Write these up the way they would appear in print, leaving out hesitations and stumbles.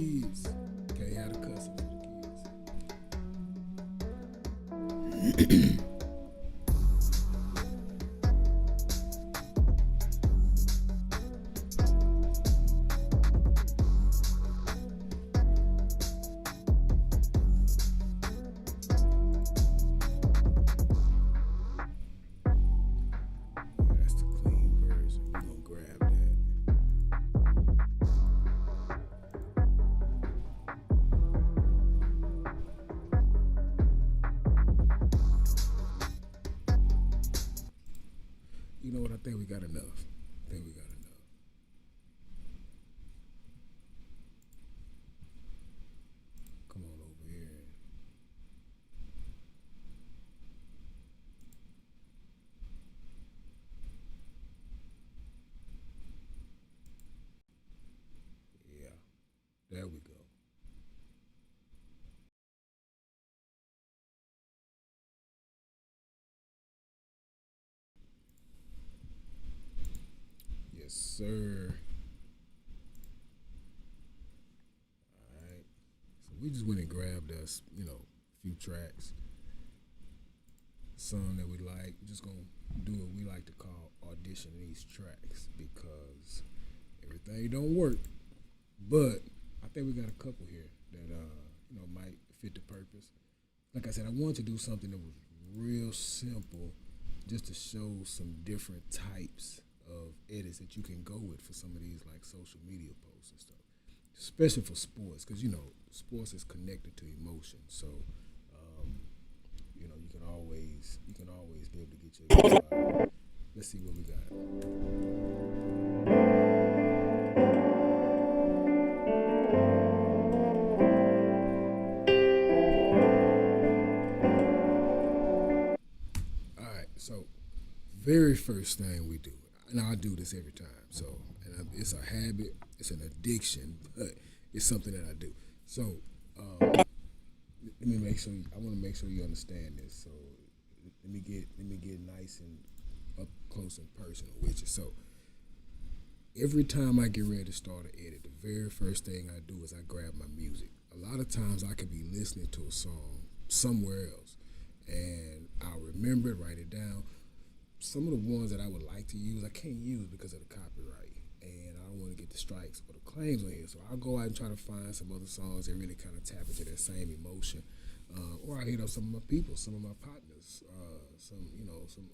kids. Can't have the cussing for the kids. That's the clean version. We're gonna grab that. You know what? I think we got enough. I think we got enough. Come on over here. Yeah, there we go. Yes, sir. All right. So we just went and grabbed us, a few tracks, some that we like. We're just gonna do what we like to call audition these tracks because everything don't work. But I think we got a couple here that might fit the purpose. Like I said, I wanted to do something that was real simple, just to show some different types of edits that you can go with for some of these like social media posts and stuff, especially for sports, because sports is connected to emotion. So you can always be able to get your let's see what we got. All right, so very first thing we do, and I do this every time. So, it's a habit, it's an addiction, but it's something that I do. So, let me make sure. I want to make sure you understand this. So, let me get nice and up close and personal with you. So, every time I get ready to start an edit, the very first thing I do is I grab my music. A lot of times I could be listening to a song somewhere else, and I'll remember it, write it down. Some of the ones that I would like to use, I can't use because of the copyright, and I don't want to get the strikes or the claims on here. So I'll go out and try to find some other songs that really kind of tap into that same emotion, or I hit up some of my people, some of my partners, some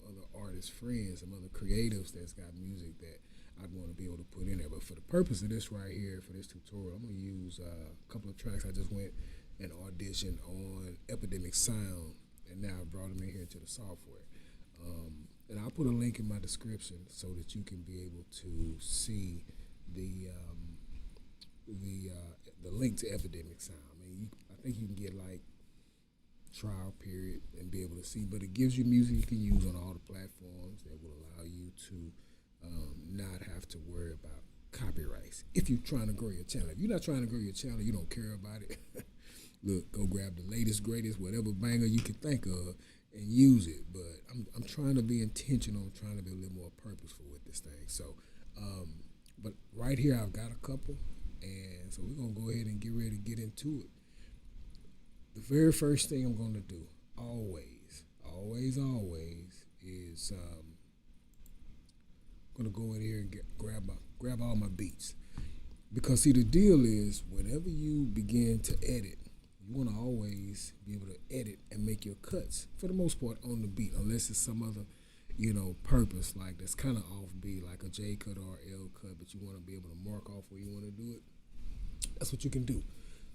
other artists, friends, some other creatives that's got music that I'd want to be able to put in there. But for the purpose of this right here, for this tutorial, I'm gonna use a couple of tracks I just went and auditioned on Epidemic Sound, and now I brought them in here to the software. And I'll put a link in my description so that you can be able to see the link to Epidemic Sound. I think you can get like trial period and be able to see, but it gives you music you can use on all the platforms that will allow you to not have to worry about copyrights if you're trying to grow your channel. If you're not trying to grow your channel, you don't care about it. Look, go grab the latest, greatest, whatever banger you can think of and use it. But I'm trying to be intentional, trying to be a little more purposeful with this thing. So, but right here I've got a couple, and so we're gonna go ahead and get ready to get into it. The very first thing I'm gonna do, always, is gonna go in here and grab all my beats. Because see, the deal is whenever you begin to edit, you want to always be able to edit and make your cuts for the most part on the beat, unless it's some other purpose like that's kind of offbeat, like a J cut or L cut, but you want to be able to mark off where you want to do it. That's what you can do.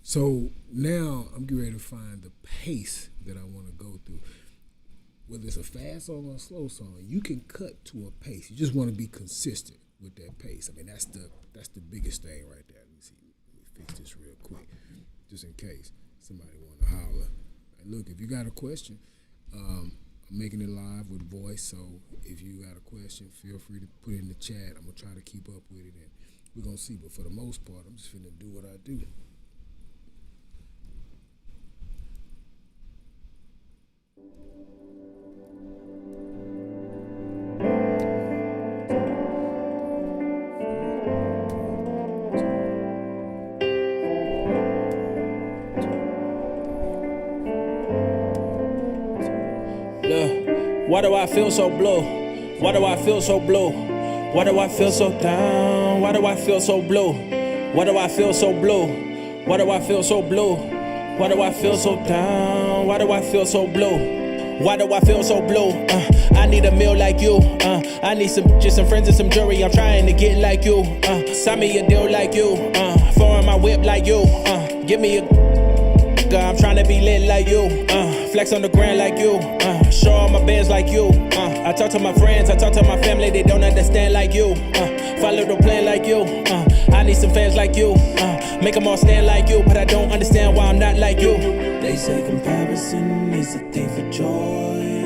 So now I'm getting ready to find the pace that I want to go through. Whether it's a fast song or a slow song, you can cut to a pace. You just want to be consistent with that pace. That's the biggest thing right there. Let me see. Let me fix this real quick, just in case somebody want to holler. And look, if you got a question, I'm making it live with voice. So if you got a question, feel free to put it in the chat. I'm gonna try to keep up with it, and we're gonna see. But for the most part, I'm just finna do what I do. Why do I feel so blue? Why do I feel so blue? Why do I feel so down? Why do I feel so blue? Why do I feel so blue? Why do I feel so blue? Why do I feel so down? Why do I feel so blue? Why do I feel so blue? I need a meal like you. I need some friends and some jewelry. I'm trying to get like you. Sign me a deal like you. Foreign my whip like you. Give me a I'm trying to be lit like you. Flex on the ground like you. Show all my bands like you. I talk to my friends, I talk to my family, they don't understand like you. Follow the plan like you. I need some fans like you. Make them all stand like you, but I don't understand why I'm not like you. They say comparison is a thief of joy,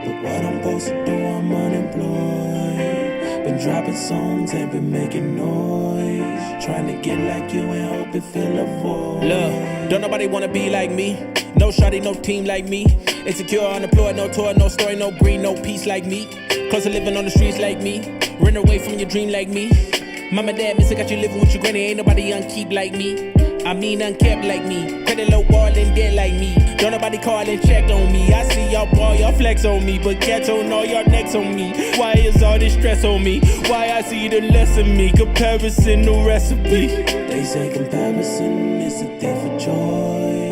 but what I'm supposed to do, I'm unemployed. Been dropping songs, ain't been making noise, trying to get like you and hope it fill a void. Look, don't nobody wanna be like me. No shawty, no team like me. Insecure, unemployed, no tour, no story, no green, no peace like me. Close to living on the streets like me. Run away from your dream like me. Mama, dad, mister got you living with your granny. Ain't nobody unkeep like me. I mean unkept like me. Credit low ball and dead like me. Don't nobody call and check on me. I see y'all ball, y'all flex on me, but cats on all y'all necks on me. Why is all this stress on me? Why I see the less of me? Comparison, no recipe. They say comparison is a thief of joy,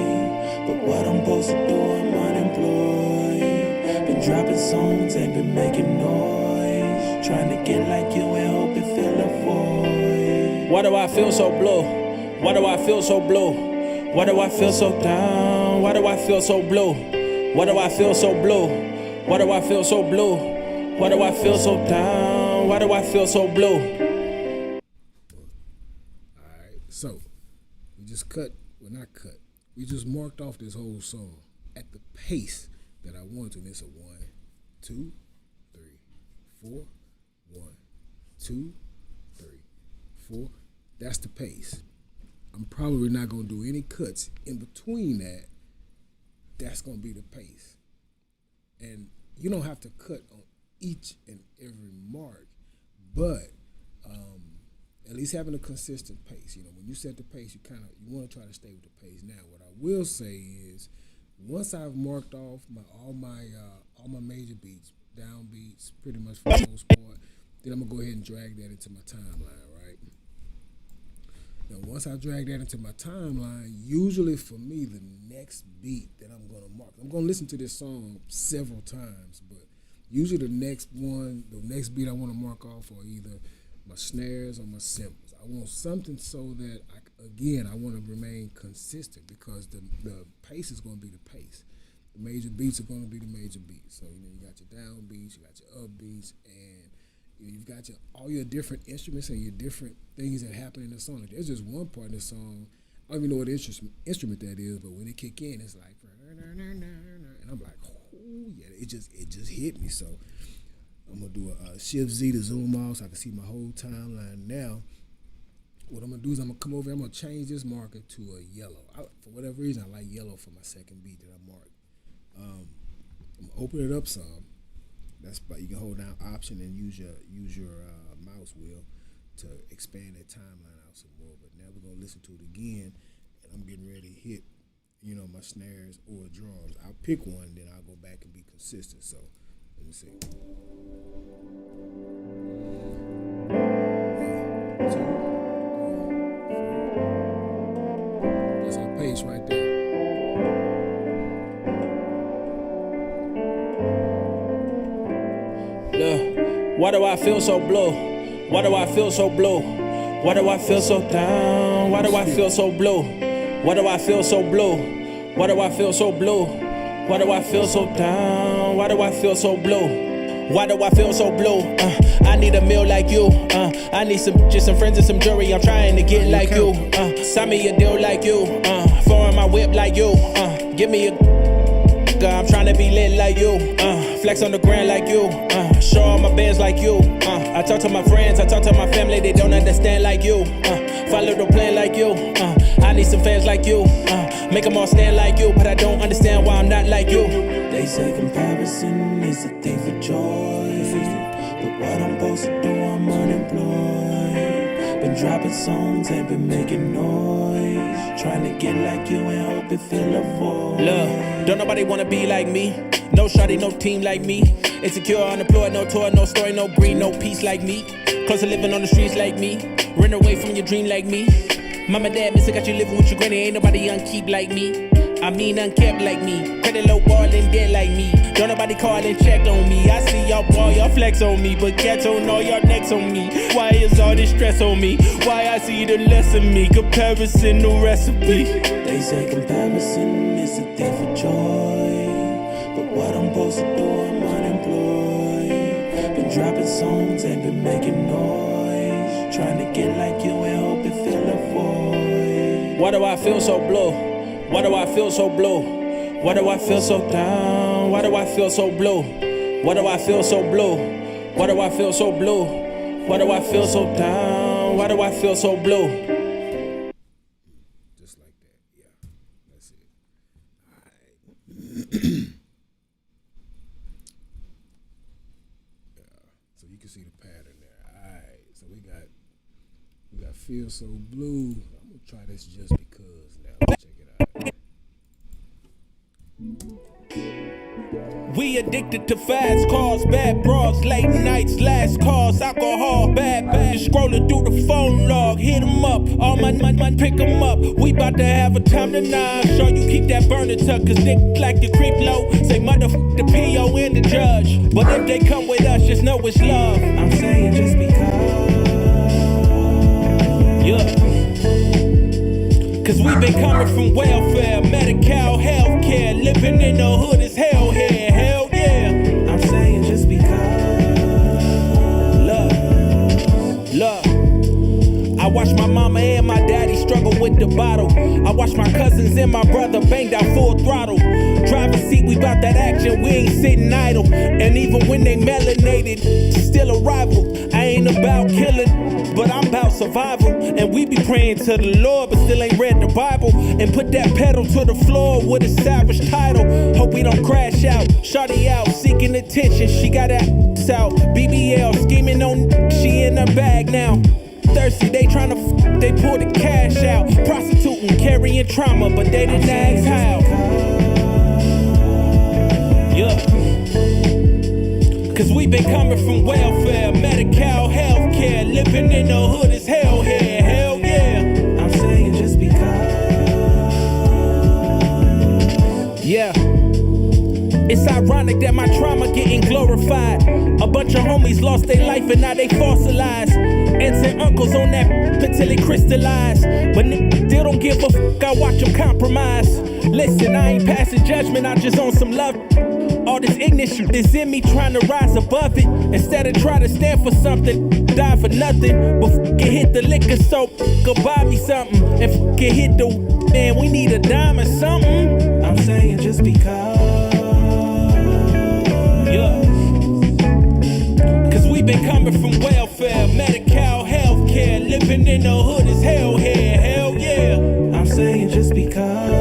but what I'm supposed to do, I'm unemployed. Been dropping songs, ain't been making noise, trying to get like you and hope it fill a void. Why do I feel so blue? Why do I feel so blue? Why do I feel so down? Why do I feel so blue? Why do I feel so blue? Why do I feel so blue? Why do I feel so down? Why do I feel so blue? Alright, so we just not cut. We just marked off this whole song at the pace that I wanted to. And it's a 1, 2, 3, 4, 1, 2, 3, 4. That's the pace. I'm probably not going to do any cuts in between that. That's going to be the pace. And you don't have to cut on each and every mark, but at least having a consistent pace. You know, when you set the pace, you want to try to stay with the pace. Now, what I will say is, once I've marked off all my major beats, down beats, pretty much for the most part, then I'm going to go ahead and drag that into my timeline, right? Now, once I drag that into my timeline, usually for me, the next beat that I'm going to mark, I'm going to listen to this song several times, but usually the next beat I want to mark off are either my snares or my cymbals. I want something so that, I want to remain consistent, because the pace is going to be the pace. The major beats are going to be the major beats. So, you got your down beats, you got your up beats, and you've got all your different instruments and your different things that happen in the song. Like, there's just one part in the song, I don't even know what instrument that is, but when it kick in, it's like, and I'm like, oh yeah, it just hit me. So I'm gonna do a Shift Z to zoom out so I can see my whole timeline. Now, what I'm gonna do is I'm gonna come over, I'm gonna change this marker to a yellow. For whatever reason, I like yellow for my second beat that I marked. I'm gonna open it up some. That's but you can hold down Option and use your mouse wheel to expand that timeline out some more. But now we're gonna listen to it again, and I'm getting ready to hit, my snares or drums. I'll pick one, then I'll go back and be consistent. So let me see. 1, 2, 3, 4. That's our pace right there. Why do I feel so blue? Why do I feel so blue? Why do I feel so down? Why do I feel so blue? Why do I feel so blue? Why do I feel so blue? Why do I feel so down? Why do I feel so blue? Why do I feel so blue? I need a meal like you. I need some friends and some jewelry. I'm trying to get like you. Sign me a deal like you. Foreign my whip like you. Give me a I'm trying to be lit like you. Flex on the ground like you. Show all my bands like you. I talk to my friends, I talk to my family, they don't understand like you. Follow the plan like you. I need some fans like you. Make them all stand like you, but I don't understand why I'm not like you. They say comparison is a thief of joy, but what I'm supposed to do, I'm unemployed. Been dropping songs, ain't been making noise, trying to get like you and hope it fill a void. Look, Don't nobody wanna be like me. No shawty, no team like me. Insecure, unemployed, no tour, no story, no green, no peace like me. Close to living on the streets like me. Run away from your dream like me. Mama, dad, miss, I got you living with your granny. Ain't nobody unkeep like me. I mean unkept like me. Credit low ballin' dead like me. Don't nobody call and check on me. I see y'all ball, y'all flex on me, but cats don't know y'all next on me. Why is all this stress on me? Why I see the less of me? Comparison, no recipe. They say comparison is a thief of joy, but what I'm supposed to do, I'm unemployed. Been dropping songs, ain't been making noise. Trying to get like you and hope it fill a void. Why do I feel so blue? Why do I feel so blue? Why do I feel so down? Why do I feel so blue? Why do I feel so blue? Why do I feel so blue? Why do I feel so down? Why do I feel so blue? Just like that. Yeah. That's it. All right. So you can see the pattern there. All right. So we got feel so blue. I'm gonna try this just because now. Let's check it out. We addicted to fast cars, bad bras, late nights, last calls, alcohol, bad. Scrolling through the phone log, hit 'em up, all my pick 'em up. We bout to have a time tonight. Sure you keep that burner tuck, cause they like the creep low. Say motherfuck the PO and the judge. But if they come with us, just know it's love. I'm saying just because. Yeah. Cause we been coming from welfare, Medi-Cal, healthcare, living in the hood is hell here, hell yeah. I'm saying just because. Love. I watched my mama and my daddy struggle with the bottle. I watched my cousins and my brother banged out full throttle. Driver's seat, we bout that action, we ain't sitting idle. And even when they melanated, still a rival. I ain't about killing, but I'm about survival. And we be praying to the Lord, but still ain't read the Bible. And put that pedal to the floor with a savage title. Hope we don't crash out. Shawty out, seeking attention. She got that out. BBL, scheming on, she in her bag now. Thirsty, they tryna they pull the cash out. Prostituting, carrying trauma, but they didn't ask how. Yeah. Cause we been coming from welfare, Medi-Cal, healthcare, living in the hood is hell here, hell yeah. I'm saying just because. Yeah. It's ironic that my trauma getting glorified. A bunch of homies lost their life and now they fossilized. Aunts and uncles on that until it crystallized. But still don't give a fuck, I watch them compromise. Listen, I ain't passing judgment, I just on some love. All this ignorant shit is in me trying to rise above it. Instead of trying to stand for something, die for nothing. But fucking hit the liquor so go buy me something. And fucking hit the man, we need a dime or something. I'm saying just because. Yeah. Cause we been coming from welfare, Medi-Cal, healthcare, living in the hood is hell here, hell yeah. I'm saying just because.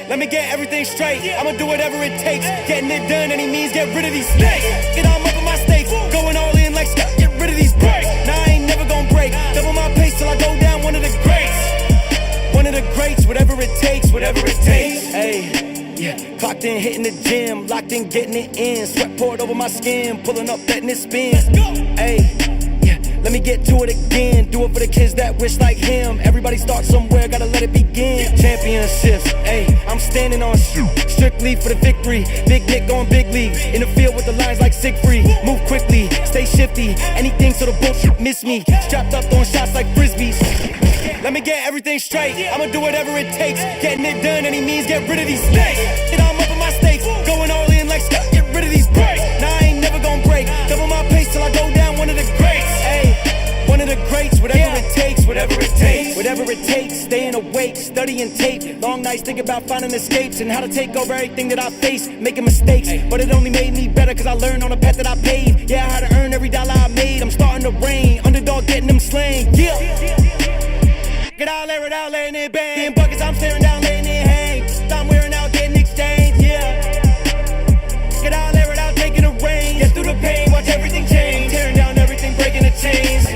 Let me get everything straight. I'ma do whatever it takes. Getting it done, any means, get rid of these snakes. Get all up in my stakes. Going all in like Scott, get rid of these breaks. Now I ain't never gonna break. Double my pace till I go down one of the greats. One of the greats, whatever it takes, whatever it takes. Hey. Yeah, clocked in, hitting the gym, locked in, getting it in. Sweat poured over my skin, pulling up, letting it spin. Hey. Let me get to it again. Do it for the kids that wish like him. Everybody starts somewhere, gotta let it begin. Championships, ayy, I'm standing on shoot. Strictly for the victory. Big Nick going big leagues. In the field with the lines like Siegfried. Move quickly, stay shifty. Anything so the bullshit miss me. Strapped up, throwing shots like frisbees. Let me get everything straight. I'ma do whatever it takes. Getting it done, any means, get rid of these snakes. Get all up in my stakes. Going all in like Scott, get rid of these breaks. Now I ain't never gonna break. Double my pace till I go down one of the greats. One of the greats, whatever it takes, whatever it takes. Whatever it takes, staying awake, studying tape. Long nights thinking about finding escapes and how to take over everything that I face. Making mistakes, but it only made me better cause I learned on the path that I paved. Yeah, I had to earn every dollar I made. I'm starting to reign, underdog getting them slain. Yeah. Get out, air it out, letting it bang. In buckets, I'm staring down, letting it hang. I'm wearing out, getting exchanged. Yeah. Get out, air it out, taking the rain. Get through the pain, watch everything change. Tearing down everything, breaking the chains.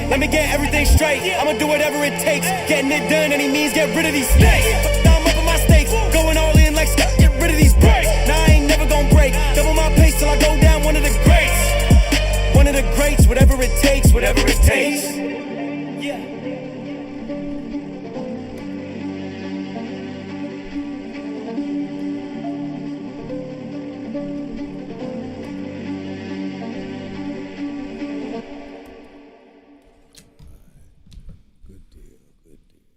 Let me get everything straight. I'ma do whatever it takes. Getting it done, any means, get rid of these snakes. Now I'm up on my stakes, going all in like Scott. Get rid of these breaks. Now I ain't never gonna break. Double my pace till I go down, one of the greats. One of the greats, whatever it takes, whatever it takes. Yeah. Good deal, good deal.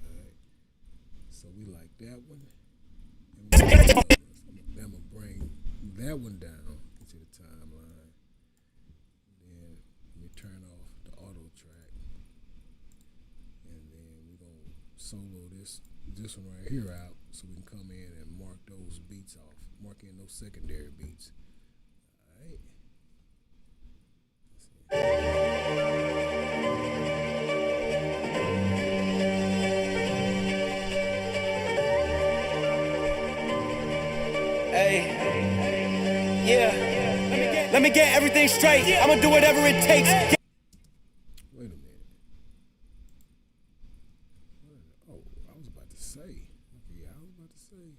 All right. So we like that one. And I'm gonna bring that one down into the timeline. Then we turn off the auto track. And then we're gonna solo this one right here out so we can come in and mark those beats off. Mark in those secondary beats. All right. Hey, yeah. Let me get everything straight. I'ma do whatever it takes. Wait a minute. Oh, I was about to say. Okay, yeah, I was about to say.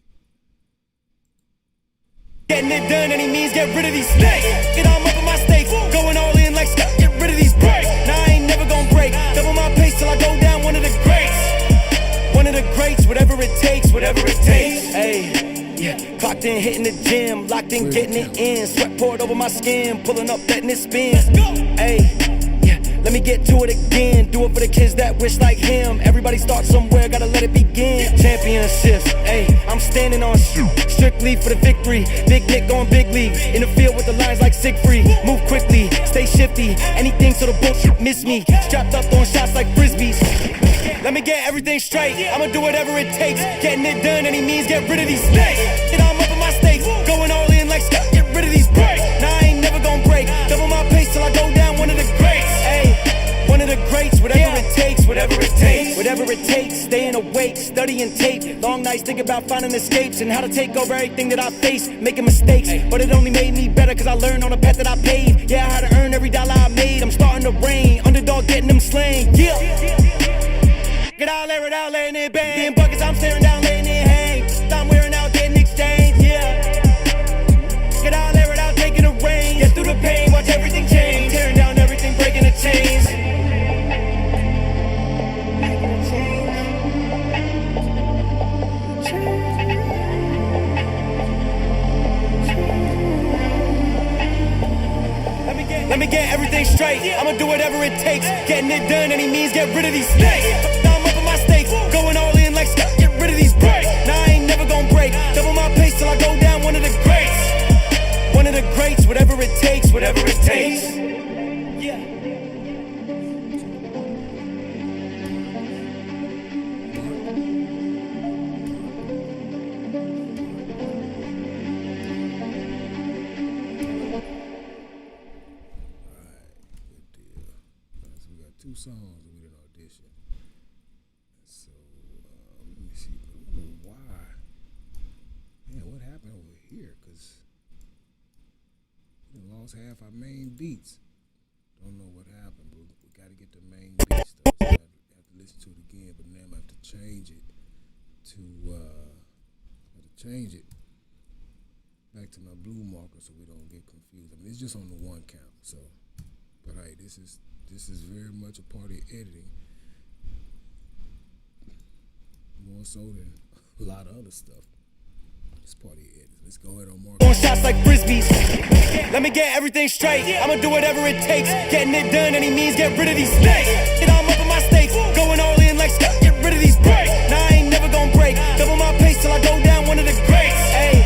Getting it done, any means, get rid of these snakes. Get on up on my stakes, going all in like Scott. Get rid of these breaks. Now I ain't never gonna break. Double my pace till I go down, one of the greats. One of the greats, whatever it takes, whatever it takes. Hey. Yeah, clocked in, hitting the gym, locked in, getting it in. Sweat poured over my skin, pulling up, letting it spin. Hey, yeah, let me get to it again. Do it for the kids that wish like him. Everybody start somewhere, gotta let it begin. Championships, hey, I'm standing on strictly for the victory. Big Nick going big leagues, in the field with the lines like Siegfried. Move quickly, stay shifty, anything so the bullshit miss me. Strapped up, throwing shots like frisbees. Let me get everything straight. I'ma do whatever it takes. Getting it done, any means, get rid of these snakes. Get on up on my stakes, going all in like Scott. Get rid of these breaks. Now I ain't never gonna break. Double my pace till I go down, one of the greats. Hey, one of the greats, whatever it takes, whatever it takes. Whatever it takes, staying awake, studying tape. Long nights thinking about finding escapes and how to take over everything that I face. Making mistakes, but it only made me better cause I learned on the path that I paved. Yeah, I had to earn every dollar I made. I'm starting to reign, underdog getting them slain. Yeah. Get out, air it out, letting it bang. In buckets, I'm staring down, letting it hang. I'm wearing out, getting exchanged, yeah. Get out, air it out, taking the rain. Get through the pain, watch everything change. Tearing down everything, breaking the chains. Let me get everything straight. I'ma do whatever it takes. Getting it done, any means, get rid of these snakes. Now I'm up on my stakes, going all in like Scott. Get rid of these breaks. Now I ain't never gonna break. Double my pace till I go down, one of the greats. One of the greats, whatever it takes, whatever it takes. Yeah. Two songs that we did audition. So let me see. I don't know why. Man, what happened over here? Cause we lost half our main beats. Don't know what happened, but we got to get the main beats though. So I have to listen to it again. But now I have to change it back to my blue marker so we don't get confused. I mean, it's just on the one count. So, but hey, this is very much a part of editing, more so than a lot of other stuff. It's part of editing. Let's go ahead on mark. Throwing shots like frisbees. Let me get everything straight. I'ma do whatever it takes. Getting it done, any means, get rid of these snakes. Get on up on my stakes, going all in like Scott. Get rid of these breaks. Now I ain't never gonna break. Double my pace till I go down, one of the greats. Hey,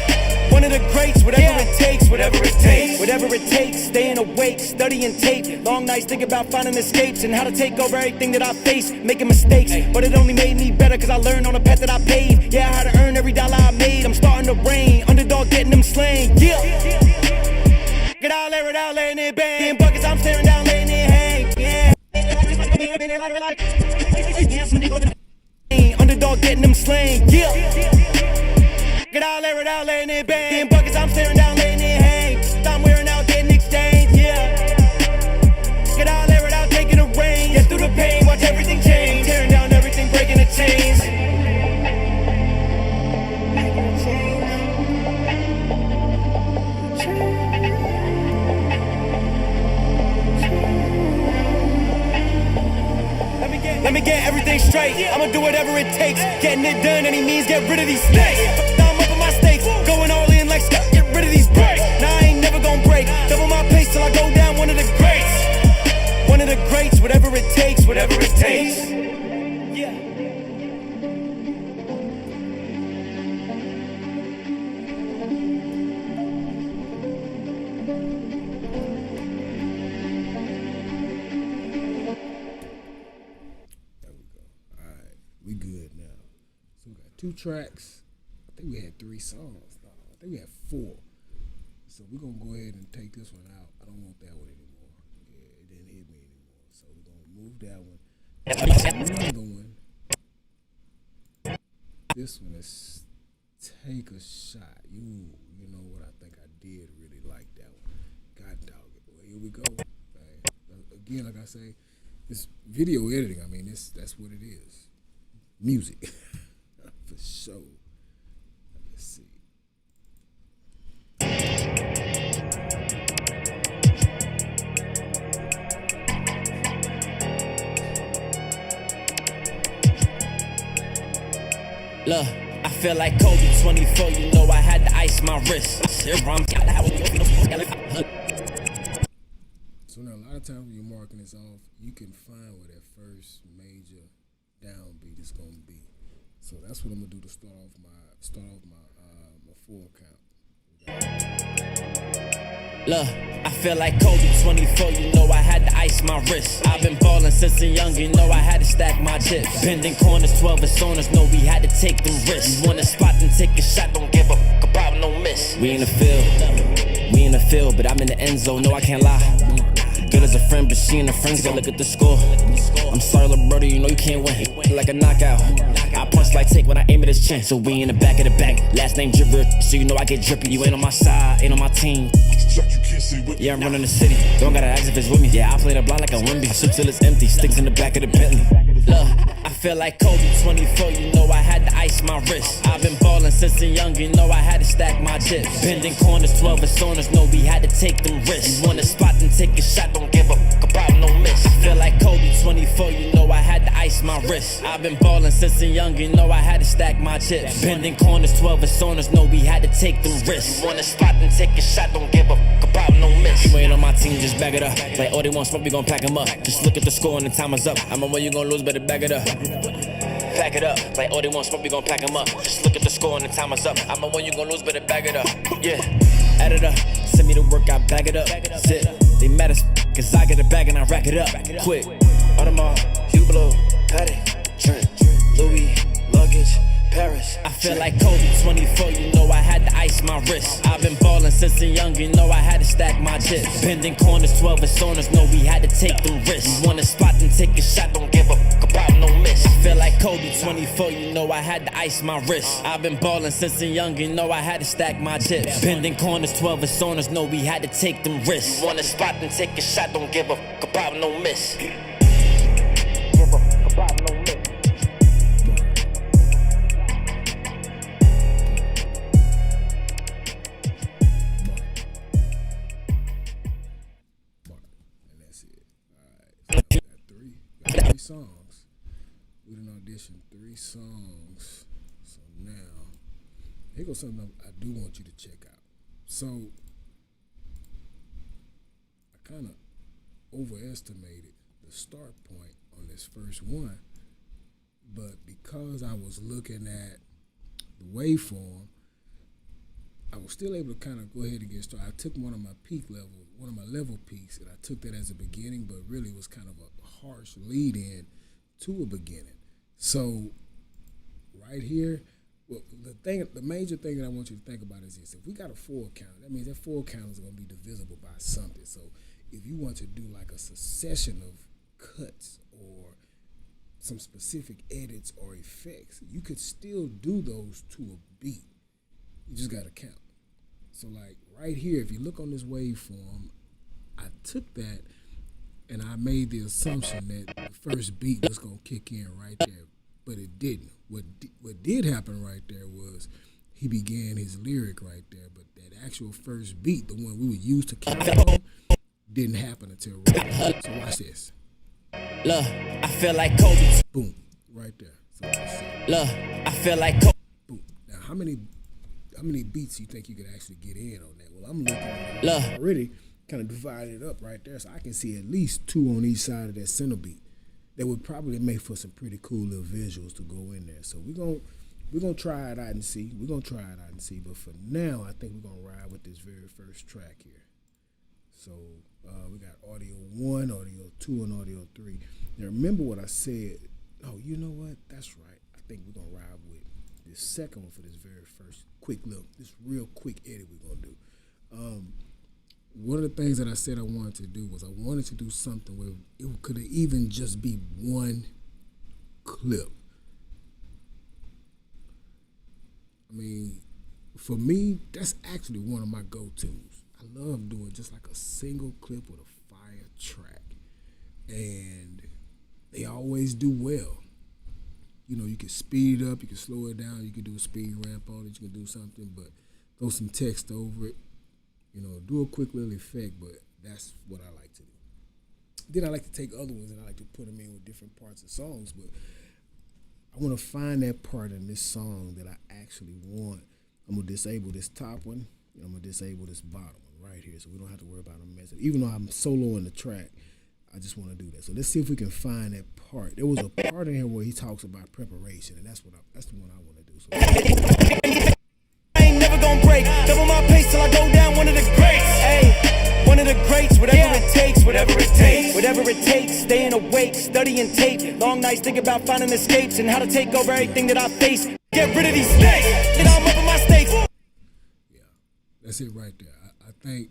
one of the greats, whatever it takes, whatever it takes. whatever it takes. Staying awake, studying tape. Long nights thinking about finding escapes and how to take over everything that I face. Making mistakes, but it only made me better cause I learned on the path that I paved. Yeah, I had to earn every dollar I made. I'm starting to reign, underdog getting them slain. Yeah. Get out, air it out, letting it bang. In buckets, I'm staring down, letting it hang. Yeah. Underdog getting them slain. Yeah. Get out, air it out, letting it bang. In buckets, I'm staring down, letting it hang. I'm wearing out, getting exchanged. Yeah. Get out, air it out, taking the reins. Get through the pain, watch everything change. Tearing down everything, breaking the chains. Let me get everything straight. I'ma do whatever it takes. Getting it done, any means, get rid of these snakes. Now I'm up in my stakes, going all in like Scott, get rid of these breaks. Now I ain't never gonna break. Double my pace till I go down one of the greats. One of the greats, whatever it takes, whatever it takes. Yeah. We good now. So we got 2 tracks. I think we had 3 songs. No, I think we had 4. So we're gonna go ahead and take this one out. I don't want that one anymore. Yeah, it didn't hit me anymore. So we're gonna move that one. Another one. This one is Take a Shot. You know what I think I did really like that one. God dog it. Well, here we go. Again, like I say, it's video editing. I mean, that's what it is. Music, for sure. Let's see. Look, I feel like Kobe 24, you know I had to ice my wrist. So now a lot of times when you're marking this off, you can find where that first major downbeat is gonna be. So that's what I'm gonna do to start off my 4 count. Look, I feel like Kobe 24, you know I had to ice my wrist. I've been ballin' since a young, you know I had to stack my chips. Bending corners, 12 personas, know we had to take them risks. You want a spot, then take a shot, don't give up about no miss. We in the field, but I'm in the end zone, no I can't lie. Good as a friend, but she and her friends gon' look at the score. I'm sorry, little brother, you know you can't win. Like a knockout, I punch like take when I aim at his chin. So we in the back of the back, last name Dripper, so you know I get drippy. You ain't on my side, ain't on my team. Yeah, I'm running the city, don't gotta ask if it's with me. Yeah, I play the block like a Wimby, shoot till it's empty, sticks in the back of the Bentley. Look, I feel like Kobe 24, you know I had to ice my wrist. I've been ballin' since a young, you know I had to stack my chips. Bending corners, 12 personas, know we had to take them risks. You want a spot, then take a shot, don't give up about no miss. I feel like Kobe 24, you know I had to ice my wrist. I've been ballin' since a young, you know I had to stack my chips. Bending corners, 12 personas, know we had to take them risks. You want a spot, then take a shot, don't give up about no miss. You ain't on my team, just back it up. Like, oh, they want smoke, we gon' pack them up. Just look at the score and the time is up. I'm on where you gon' lose, better back it up. Pack it up, like, oh, they want smoke, we gon' pack them up. Just look at the score and the time is up. I'm on where you gon' lose, better back it up. Yeah, add it up, send me the work, I back it up. Sit, they mad as cause I get it back and I rack it up. Quick, Audemars, Hublot, Patek, Trent, Louis, luggage, Paris. I feel like Kobe 24, you know I had to ice my wrist. I've been ballin' since a young, you know I had to stack my chips. Bending corners, 12 personas, know we had to take them risks. You want a spot, then take a shot, don't give up about no miss. I feel like Kobe 24, you know I had to ice my wrist. I've been ballin' since a young, you know I had to stack my chips. Bending corners, 12 personas, know we had to take them risks. You want a spot, then take a shot, don't give up about no miss. Give up about no miss. Three songs. We done auditioned 3 songs. So now, here goes something I do want you to check out. So, I kind of overestimated the start point on this first one, but because I was looking at the waveform, I was still able to kind of go ahead and get started. I took one of my level peaks, and I took that as a beginning, but really was kind of a harsh lead in to a beginning. So right here, well, the major thing that I want you to think about is this: if we got a 4 count, that means that 4 count is going to be divisible by something. So if you want to do like a succession of cuts or some specific edits or effects, you could still do those to a beat. You just got to count. So like right here, if you look on this waveform, I took that and I made the assumption that the first beat was going to kick in right there, but it didn't. What did happen right there was he began his lyric right there, but that actual first beat, the one we would use to count on, didn't happen until right there. So watch this. Look, I feel like Kobe. Boom, right there. So let's see. Look, I feel like Kobe. Boom. Now, how many beats you think you could actually get in on that? Well, I'm looking at it already, kind of divided it up right there, so I can see at least 2 on each side of that center beat. That would probably make for some pretty cool little visuals to go in there. So we're gonna try it out and see. But for now, I think we're gonna ride with this very first track here. So we got audio 1, audio 2, and audio 3. Now remember what I said. Oh, you know what? That's right. I think we're gonna ride with this second one for this very first this real quick edit we're gonna do. One of the things that I said I wanted to do was I wanted to do something where it could even just be one clip. I mean, for me, that's actually one of my go-tos. I love doing just like a single clip with a fire track. And they always do well. You know, you can speed it up, you can slow it down, you can do a speed ramp on it, you can do something, but throw some text over it. You know, do a quick little effect, but that's what I like to do. Then I like to take other ones and I like to put them in with different parts of songs, but I want to find that part in this song that I actually want. I'm going to disable this top one, and I'm going to disable this bottom one right here, so we don't have to worry about them messing. Even though I'm soloing the track, I just want to do that. So let's see if we can find that part. There was a part in here where he talks about preparation, and that's the one I want to do. So Never gonna break, double my pace till I go down one of the greats. Hey, one of the greats, whatever it takes, whatever it takes, whatever it takes. Staying awake, studying tape, long nights thinking about finding escapes and how to take over everything that I face. Get rid of these snakes, get all up in my states. Yeah, that's it right there. I think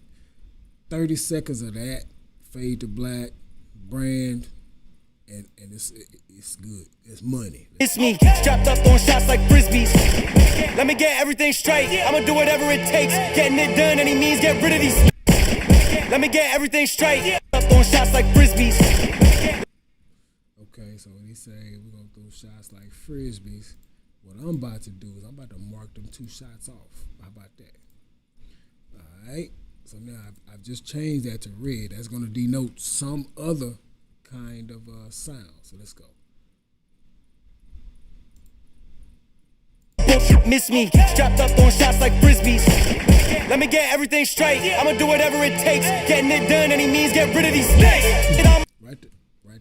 30 seconds of that, fade to black, brand, and it's good. It's money. It's me, strapped up on shots like frisbees. Let me get everything straight. I'ma do whatever it takes. Getting it done, any means, get rid of these. Let me get everything straight. Up on shots like frisbees. Okay, so when he say we're gonna throw shots like frisbees, what I'm about to do is I'm about to mark them 2 shots off. How about that? All right. So now I've just changed that to red. That's gonna denote some other kind of sound. So let's go. Miss me, strapped up on shots like frisbees. Let me get everything straight. I'ma do whatever it takes. Getting it done, any means, get rid of these snakes. Right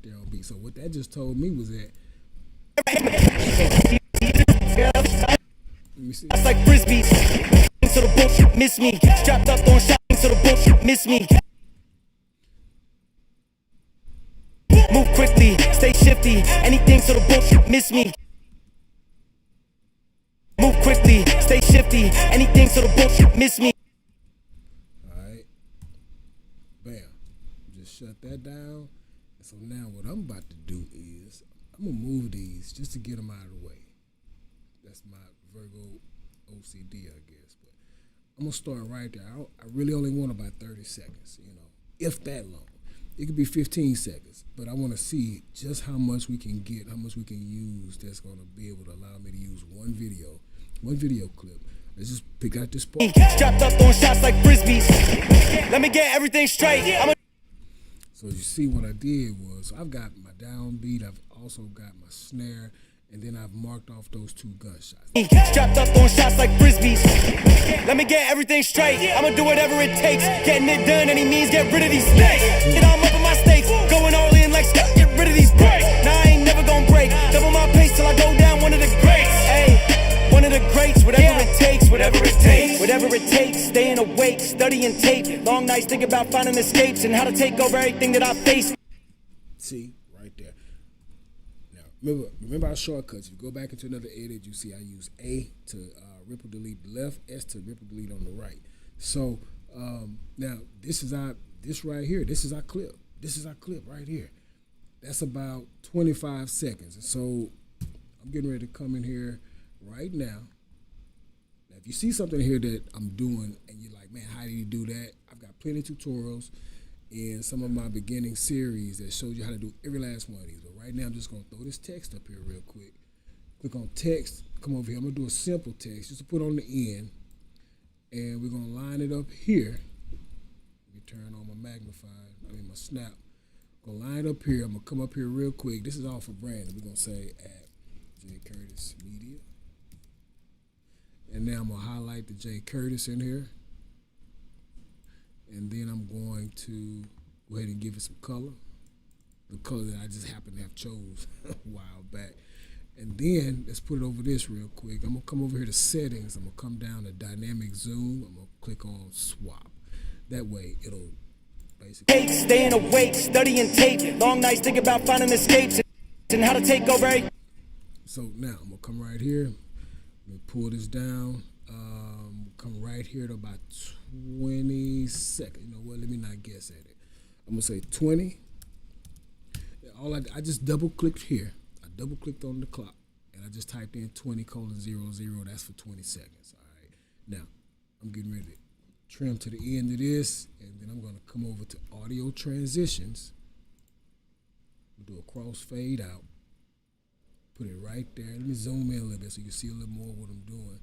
there on beat. So what that just told me was that. Let me see. Like frisbees. So the bullshit miss me. Strapped up on shots. So the bullshit miss me. Move quickly, stay shifty. Anything so the bullshit miss me. Move quickly, stay shifty. Anything so the bullshit miss me. Alright. Bam. Just shut that down. And so now what I'm about to do is I'm gonna move these just to get them out of the way. That's my Virgo OCD, I guess. But I'm gonna start right there. I really only want about 30 seconds, you know, if that long. It could be 15 seconds, but I want to see just how much we can get, how much we can use that's going to be able to allow me to use one video clip. Let's just pick out this part. Strapped up on shots like frisbees. Let me get everything straight. So you see what I did was I've got my downbeat, I've also got my snare, and then I've marked off those 2 gunshots. Strapped up on shots like frisbees. Let me get everything straight. I'ma do whatever it takes. Getting it done, any means, get rid of these snakes. Get all up in my states, going all in like get rid of these breaks. Now I ain't never gonna break. Double my pace till I go down one of the greats. Hey, one of the greats, whatever it takes, whatever it takes, whatever it takes. awake, studying tape. Long nights thinking about finding escapes and how to take over everything that I face. See, right there. Now, remember our shortcuts. If you go back into another edit, you see I use A to ripple delete left, S to ripple delete on the right. So now this right here. This is our clip. This is our clip right here. That's about 25 seconds. And so I'm getting ready to come in here right now. Now, if you see something here that I'm doing and you're like, man, how do you do that? I've got plenty of tutorials in some of my beginning series that shows you how to do every last one of these. But right now, I'm just going to throw this text up here real quick. Click on text. Come over here. I'm going to do a simple text just to put on the end. And we're going to line it up here. Let me turn on my my snap. I'm going to line up here. I'm going to come up here real quick. This is all for branding. We're going to say at J Curtis Media. And now I'm going to highlight the J Curtis in here. And then I'm going to go ahead and give it some color. The color that I just happened to have chose a while back. And then let's put it over this real quick. I'm going to come over here to settings. I'm going to come down to dynamic zoom. I'm going to click on swap. That way it'll basically... Staying awake, studying tape. Long nights thinking about finding escapes and how to take over everything. So now I'm going to come right here. Let me pull this down. Come right here to about 20 seconds. You know what? Let me not guess at it. I'm going to say 20. I just double clicked here. I double clicked on the clock and I just typed in 20:00. That's for 20 seconds. All right. Now I'm getting ready to trim to the end of this, and then I'm going to come over to audio transitions. We'll do a cross fade out. Put it right there. Let me zoom in a little bit so you can see a little more of what I'm doing.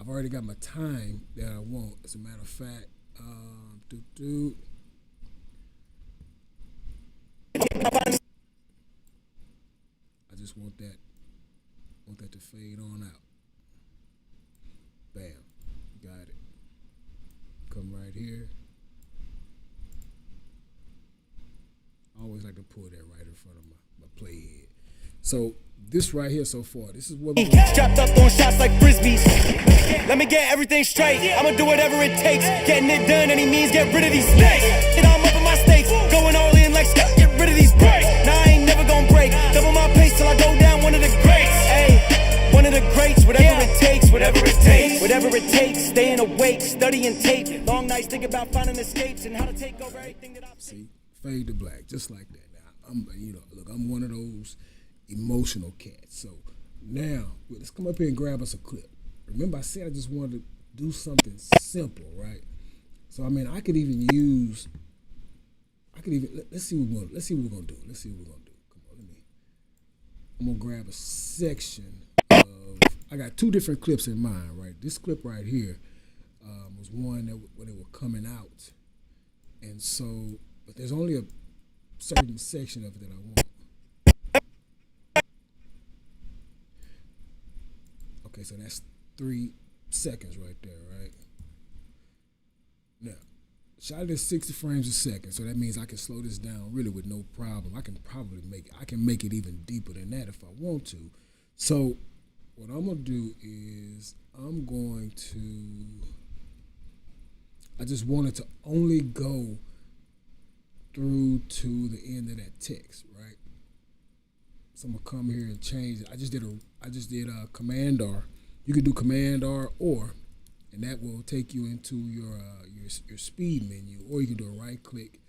I've already got my time that I want. As a matter of fact, I just want that to fade on out. Bam, got it. Come right here. I always like to pull that right in front of my playhead. So this right here so far, this is what we're doing. Strapped up on shots like frisbees. Let me get everything straight. I'ma do whatever it takes. Getting it done, any means, get rid of these snakes. And I'm up in my stakes, going all in like get rid of these breaks. Now I ain't never gonna break. Double my pace till I go down one of the greats. Hey, one of the greats, whatever it takes, whatever it takes. Whatever it takes, staying awake, studying tape. Long nights thinking about finding escapes and how to take over everything that I see. Fade to black, just like that. Now I'm one of those emotional cats. So now let's come up here and grab us a clip. Remember I said I just wanted to do something simple, right? So I mean I could even let's see what we're gonna do. Come on, I'm gonna grab a section of, I got two different clips in mind, right? This clip right here was one that when they were coming out, and so but there's only a certain section of it that I want. Okay, so that's 3 seconds right there, right? Now, shot is 60 frames a second, so that means I can slow this down really with no problem. I can make it even deeper than that if I want to. So what I'm gonna do is I just wanted to only go through to the end of that text, right? So I'm gonna come here and change it. I just did a Command R. You can do Command R and that will take you into your speed menu, or you can do a right click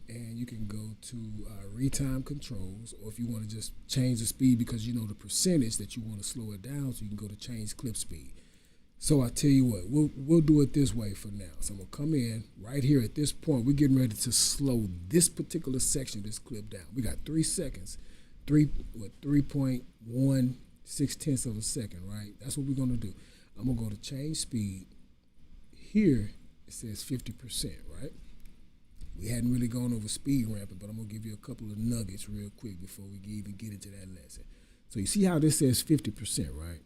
and you can go to retime controls, or if you want to just change the speed because you know the percentage that you want to slow it down, so you can go to change clip speed. So I tell you what, we'll do it this way for now. So I'm gonna come in right here at this point. We're getting ready to slow this particular section of this clip down. We got 3 seconds, 3.16 of a second, right? That's what we're gonna do. I'm gonna go to change speed. Here it says 50%, right? We hadn't really gone over speed ramping, but I'm gonna give you a couple of nuggets real quick before we even get into that lesson. So you see how this says 50%, right?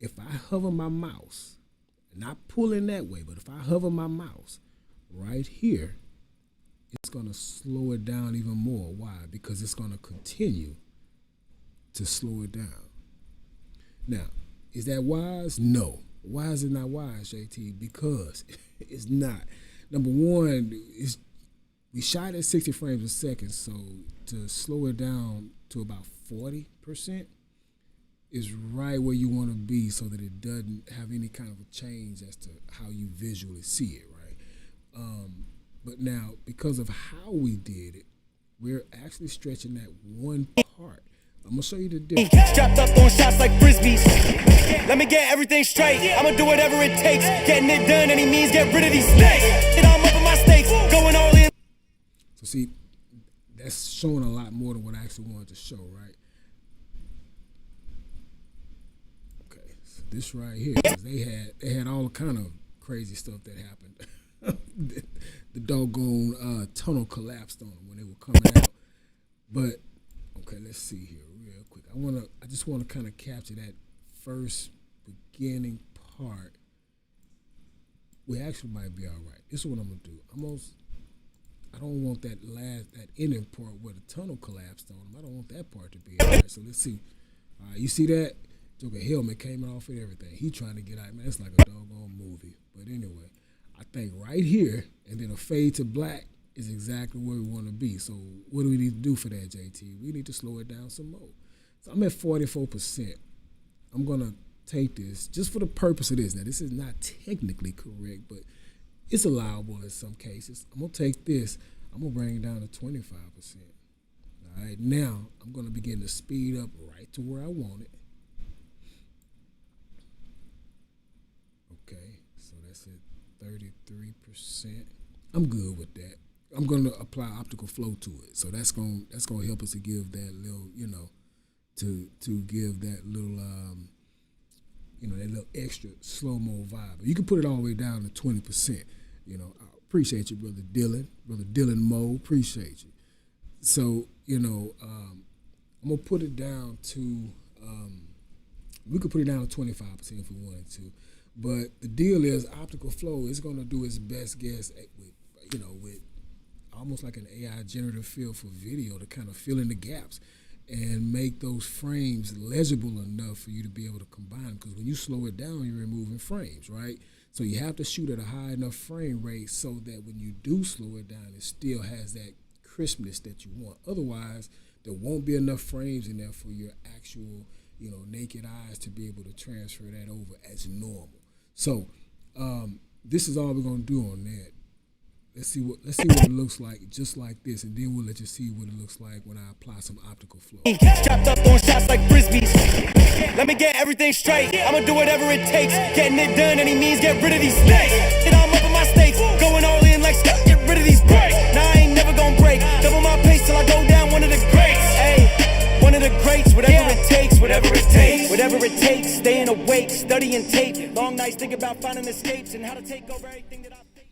If I hover my mouse, not pulling that way, but if I hover my mouse right here, it's gonna slow it down even more. Why? Because it's gonna continue to slow it down. Now, is that wise? No. Why is it not wise, JT? Because it's not. Number one, we shot at 60 frames a second, so to slow it down to about 40% is right where you want to be so that it doesn't have any kind of a change as to how you visually see it, right? But now, because of how we did it, we're actually stretching that one part. I'm going to show you the difference. Strapped up on shots like frisbees. Let me get everything straight. I'ma do whatever it takes. Getting it done, any means, get rid of these snakes. I'm up in my stakes, going all in. So see, that's showing a lot more than what I actually wanted to show, right? Okay, so this right here, 'cause they had all kind of crazy stuff that happened. the doggone tunnel collapsed on them when they were coming out. But okay, let's see here real quick. I just wanna kind of capture that first beginning part. We actually might be all right. This is what I'm gonna do. I don't want that ending part where the tunnel collapsed on them. I don't want that part to be all right. So let's see. All right, you see that? Took a helmet, came off and everything. He trying to get out. Man, it's like a doggone movie. But anyway, I think right here and then a fade to black is exactly where we want to be. So what do we need to do for that, JT? We need to slow it down some more. So I'm at 44%. I'm going to take this just for the purpose of this. Now, this is not technically correct, but it's allowable in some cases. I'm going to take this. I'm going to bring it down to 25%. All right, now I'm going to begin to speed up right to where I want it. Okay, so that's at 33%. I'm good with that. I'm going to apply optical flow to it. So that's going to help us to give that little, to give that little, that little extra slow-mo vibe. You can put it all the way down to 20%. I appreciate you, Brother Dylan. Brother Dylan Moe, appreciate you. So, I'm going to put it down to, we could put it down to 25% if we wanted to. But the deal is optical flow is going to do its best guess with almost like an AI generative fill for video to kind of fill in the gaps and make those frames legible enough for you to be able to combine them. Because when you slow it down, you're removing frames, right? So you have to shoot at a high enough frame rate so that when you do slow it down, it still has that crispness that you want. Otherwise, there won't be enough frames in there for your actual, naked eyes to be able to transfer that over as normal. So this is all we're gonna do on that. Let's see what it looks like just like this, and then we'll let you see what it looks like when I apply some optical flow. Strapped up on shots like frisbees. Let me get everything straight. I'ma do whatever it takes. Getting it done, any means, get rid of these snakes. I'm up in my stakes, going all in like Scott. Get rid of these breaks. Now I ain't never gonna break. Double my pace till I go down one of the greats. Hey, one of the greats. Whatever it takes, whatever it takes, whatever it takes. Staying awake, studying tape. Long nights thinking about finding escapes and how to take over everything that I think.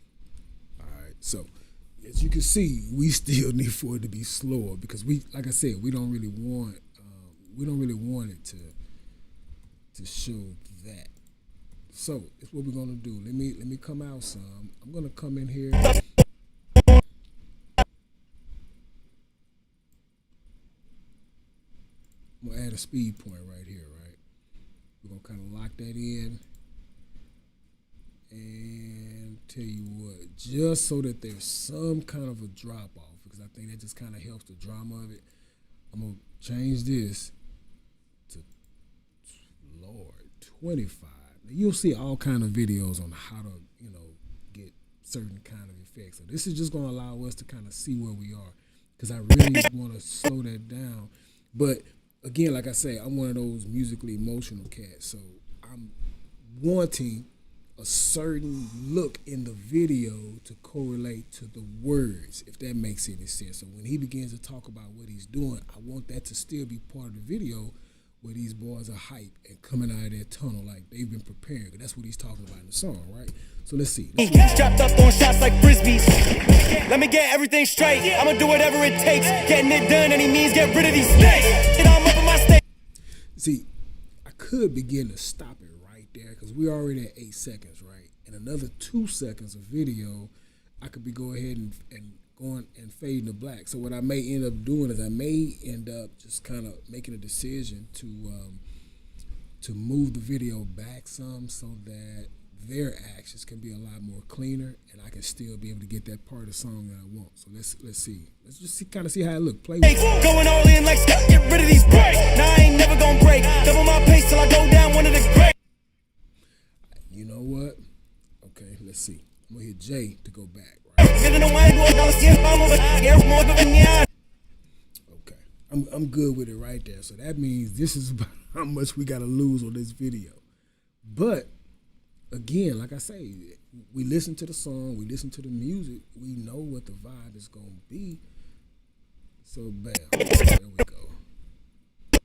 So, as you can see, we still need for it to be slower because like I said, we don't really want it to show that. So, it's what we're gonna do. Let me come out some. I'm gonna come in here. I'm gonna add a speed point right here, right? We're gonna kind of lock that in. And tell you what, just so that there's some kind of a drop off, because I think that just kind of helps the drama of it, I'm going to change this to, 25. Now, you'll see all kind of videos on how to, get certain kind of effects. So this is just going to allow us to kind of see where we are, because I really want to slow that down. But again, like I say, I'm one of those musically emotional cats, so I'm wanting a certain look in the video to correlate to the words, if that makes any sense. So when he begins to talk about what he's doing, I want that to still be part of the video where these boys are hype and coming out of their tunnel like they've been preparing. That's what he's talking about in the song, right? So let's see. Strapped up on shots like frisbees. Let me get everything straight. I'ma do whatever it takes. Getting it done, any means, get rid of these snakes. I'm up in my state. See, I could begin to stop it right there because we're already at 8 seconds, right? In another 2 seconds of video, I could be go ahead and going and fading to black. So what I may end up doing is I may end up just kind of making a decision to to move the video back some so that their actions can be a lot more cleaner, and I can still be able to get that part of the song that I want. So let's see. Let's just kind of see how it look. Play with it. Going all in like Scott, get rid of these breaks. Now I ain't never gonna break. Double my pace till I go down one of the greats. You know what? Okay, let's see. I'm gonna hit J to go back. Right? Okay, I'm good with it right there. So that means this is about how much we gotta lose on this video. But again, like I say, we listen to the song, we listen to the music, we know what the vibe is gonna be. So bam, there we go. I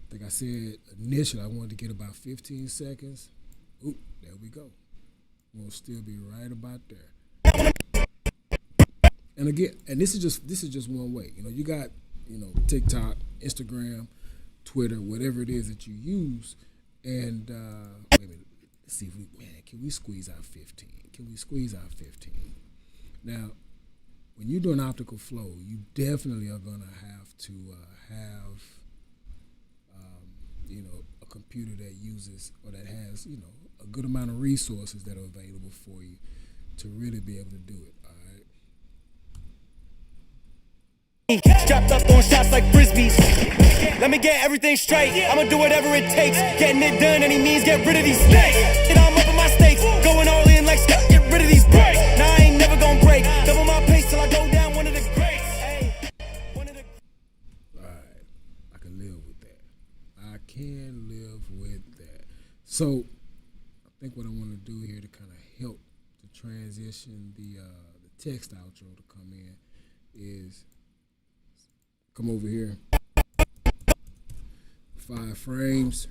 think I said initially I wanted to get about 15 seconds. Oop, there we go. We'll still be right about there. And again, and this is just one way. You know, you got, you know, TikTok, Instagram, Twitter, whatever it is that you use. And wait a minute, let's see if can we squeeze out 15? Can we squeeze out 15? Now, when you're doing optical flow, you definitely are gonna have to have you know, a computer that uses or that has, you know, a good amount of resources that are available for you to really be able to do it. All right. Strapped up on shots like frisbees. Let me get everything straight. I'ma do whatever it takes. Getting it done, any means, get rid of these snakes. And I'm up in my stakes. Going all in like Scott, get rid of these breaks. Now I ain't never gonna break. Double my pace till I go down one of the greats. Hey, one of the. All right. I can live with that. I can live with that. So I think what I want to do here to kind of help to transition the text outro to come in is come over here, 5 frames.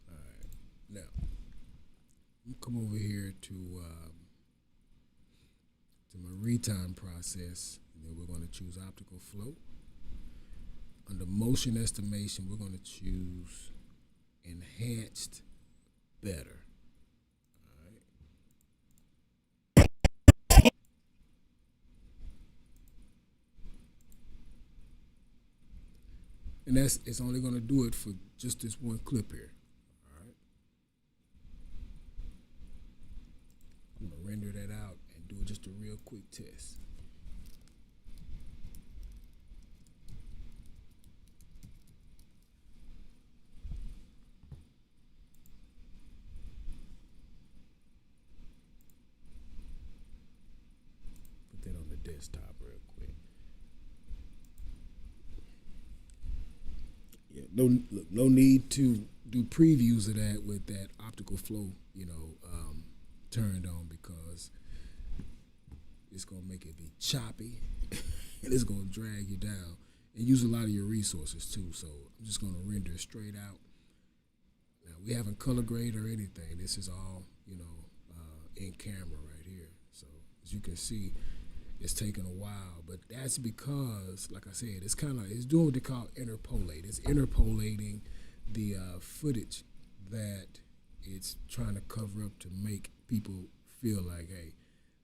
All right, now you come over here to my retime process, and then we're going to choose optical flow. Under motion estimation, we're going to choose enhanced better. All right. And it's only going to do it for just this one clip here. All right. I'm going to render that out and do just a real quick test. Put that on the desktop real quick. Yeah, no need to do previews of that with that optical flow, you know, turned on, because it's gonna make it be choppy and it's gonna drag you down and use a lot of your resources too. So I'm just gonna render it straight out. Now we haven't color grade or anything. This is all, you know, in camera right here. So as you can see, it's taken a while, but that's because, like I said, it's doing what they call interpolate. It's interpolating the footage that it's trying to cover up to make people feel like, hey,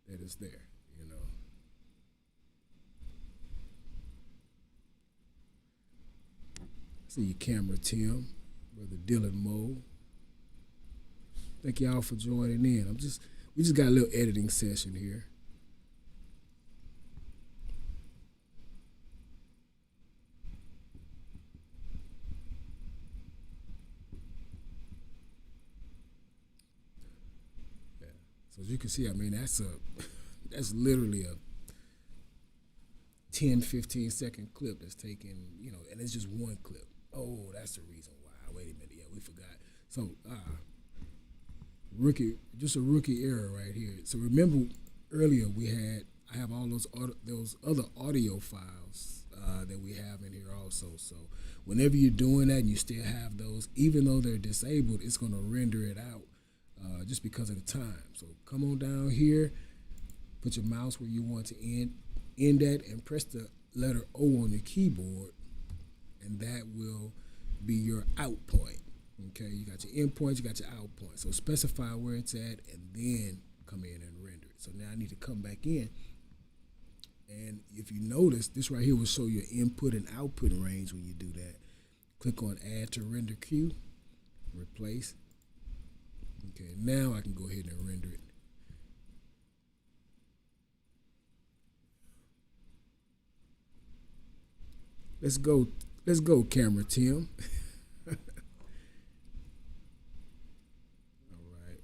that it's there, you know. See your camera, Tim, Brother Dylan Moe. Thank y'all for joining in. We just got a little editing session here. So as you can see, I mean, that's literally a 10, 15 second clip that's taken, you know, and it's just one clip. Oh, that's the reason why. Wait a minute, yeah, we forgot. So, just a rookie error right here. So remember earlier I have all those other audio files that we have in here also. So whenever you're doing that and you still have those, even though they're disabled, it's going to render it out. Just because of the time. So come on down here, put your mouse where you want to end at, and press the letter O on your keyboard, and that will be your out point. Okay, you got your in points, you got your out point. So specify where it's at, and then come in and render it. So now I need to come back in, and if you notice, this right here will show your input and output range when you do that. Click on Add to Render Queue, replace. Okay, now I can go ahead and render it. Let's go, camera Tim. All right.